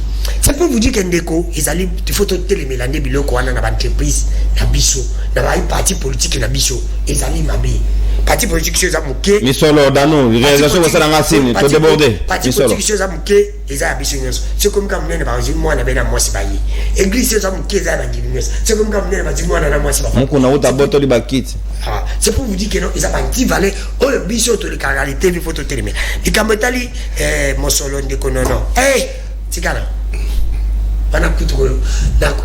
C'est pour vous dire qu'un déco, ils allaient, il faut télémélander biloko wana na entreprise, na biso, na ba parti politique na biso, ils allaient m'habiller. Parti politique chez Zamouké. Misolo Danou, réalisation ça dans la scène, tout débordé. Parti politique chez Zamouké, ils allaient biso. C'est comme quand on est par exemple moi na bena moi c'est baillé. Église chez Zamouké ils allaient baillé. C'est comme quand on est par exemple moi na moi c'est baillé. Mon qu'on a autre boto li bakit. C'est pour vous dire que non, ils ont un petit valet. Oh le biso to le caralité, il faut te terminer. Et quand metali mon solo de konono. Hey, tigana. Bana kutugolo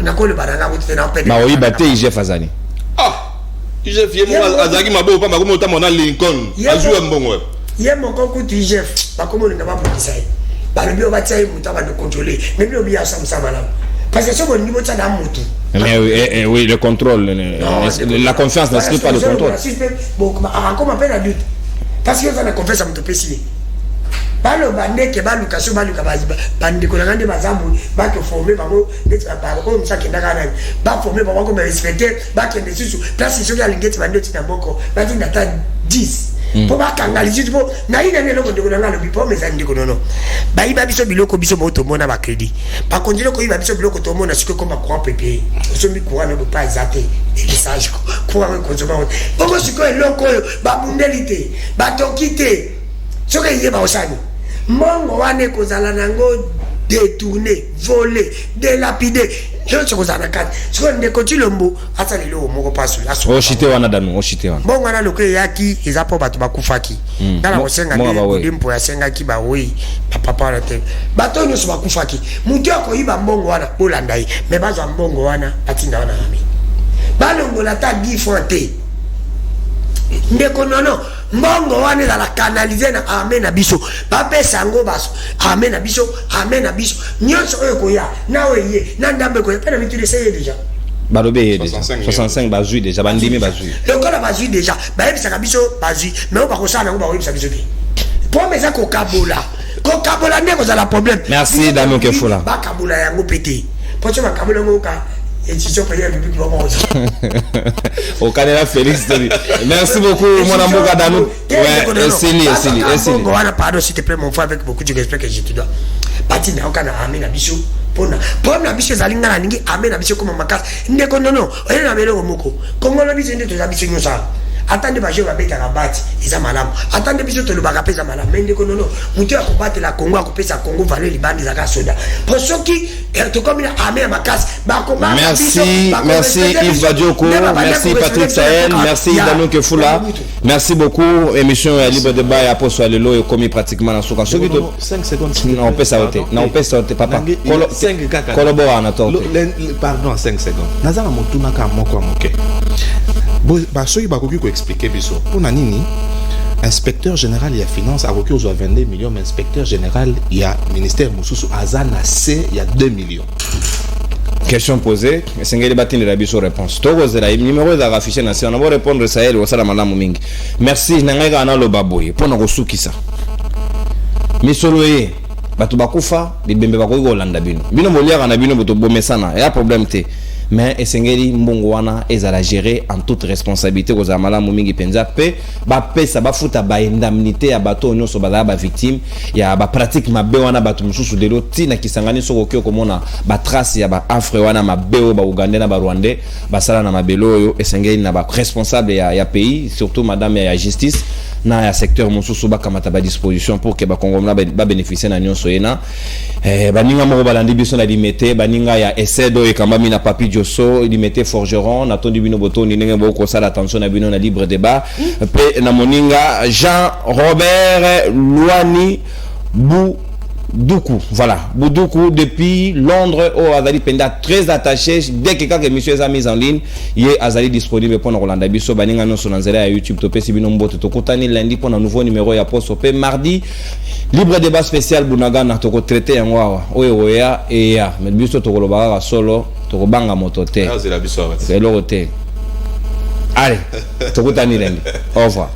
na ko le baranga mutu na pede ba oyi bate IGF azani IGF yemo azaki mabo pa makomo ta mona Lincoln azuwa mbongo yemo ko kutu IGF ba komo na ba police ba le bio ba tsayi mutu ba de contrôler mais bio bia samsa malam parce que ce bon niveau ça na mutu mais oui le contrôle la confiance n'exclut pas le contrôle bon comment appelle adulte parce que ça na confiance à mutu pesile balo bandeke baluka so baluka bandeko na ngande bazambu ba ke former bango ba ko msaki ndaka ba former ba ko me respecter ba ke ndesusu place so ya lingeti bandeti na boko ba tinda ta 10 po ba kangalizi po na ina ne loko ndeko na ngalo bipo meza ndeko nono ba iba biso biloko biso moto mona ba credit ba konjile ko iba biso biloko to mona siko ko ba kwa pepe so mi kwa ne pas exacté message ko wa ko zo ba bongo siko eloko ba bundelite ba tokite so ke yeba osani mongo wane kozala nango détourner voler délapider je ne sais pas si on est lombo asali lo moko pasu o shite wana danu o shite wana bongo na loke yaki ezapo bato bakufaki na ko senga ndimpo ya senga ki ba oui papa na te bato nyo so bakufaki mutu akoyiba mbongo wana bolanda yi me bazo mbongo wana atinda wana nami balongola ta 10 fois te ndeko nono mbongo wane la canaliser na armée na biso ba pesa ngo baso armée na biso nyonso oyo koya na oye na ndambe koya pena mitu essayé déjà balobe déjà 65 bazui déjà bandimi bazui le kola bazui déjà ba ebisa biso bazui mais on ba ko sana ngo ba ebisa biso te pour meza ko kabola ndeko za la problème merci Damien Kefola ba kabola yango pété pour ça ba kabola ngo ka et si je peux y aller plus loin au Canada Félix merci beaucoup mon amour Danou ouais Esseli pardon s'il te plaît mon frère avec beaucoup de respect que je te dois bati na okana amena biso pona biso zalinga na ningi amena biso comme makasi ndeko nono oyena na melo moko kongo na biso ndeko za biso nyosa attendez ba je va beta rabati eza malamu attendez biso to lobaka pesa malamu mais ndeko nono mutu akobate la Congo akopesa Congo valeur libandi za ka soda pour soki to comme na amena makasi merci Yves Badioko merci Patrick Sahel merci Damien Kefola merci beaucoup émission ya libre débat ya poso alelo et commis pratiquement na soka soki to 5 secondes non on peut sauter papa collabore na to pardon 5 secondes nazala motuna ka moko moke ba soki ba koki ko expliquer biso pona nini inspecteur général ya finance a koki ozo 22 millions mais inspecteur général ya ministère mususu azana C ya 2 millions. Question posée, Sengeli Batine de biso réponse. Togo zela numéro za affiché na on va répondre ça elle osala malamu mingi. Merci nanga na lo baboye pona ko sukisa. Misoloye batu bakufa bibembe bakoki kolanda bino moliaka na bino boto bomesana ya problème te. Mais esengeli mbongo wana ezala gérer en toute responsabilité kozala malamu mingi penza pe ba pesa ba futa ba indemnité ya bato nyonso bazala ba victime ya ba pratique mabe wana bato mususu de loti na kisangani soko kyo komona ba trace ya ba afre wana mabeo ba Uganda na ba Rwandais basala na mabelo oyo esengeli na ba responsable ya pays surtout madame ya justice na ya secteur mususu ba kamata ba disposition pour que ba Congolais ba bénéficier na nyonso yena baninga moko balandi biso na limité baninga ya esedo e kambami na papi Josso limité forgeron na tondi bino boto ni ndenge boko sala attention na bino na libre débat pe na moninga Jean Robert Louani Boudoukou voilà Boudoukou depuis Londres au Azali Penda très attaché dès que quelqu'un monsieur a mis en ligne il est Azali disponible pour Rolanda Biso baninga no sonanzela ya YouTube to pesi bino mbote to kotani lundi pour un nouveau numéro ya poste pe mardi libre débat spécial Bunaga na to ko traiter yango awa oyo ya et ya mais biso to kolobaka solo to ko banga moto te c'est l'autre allez to kotani lundi au revoir.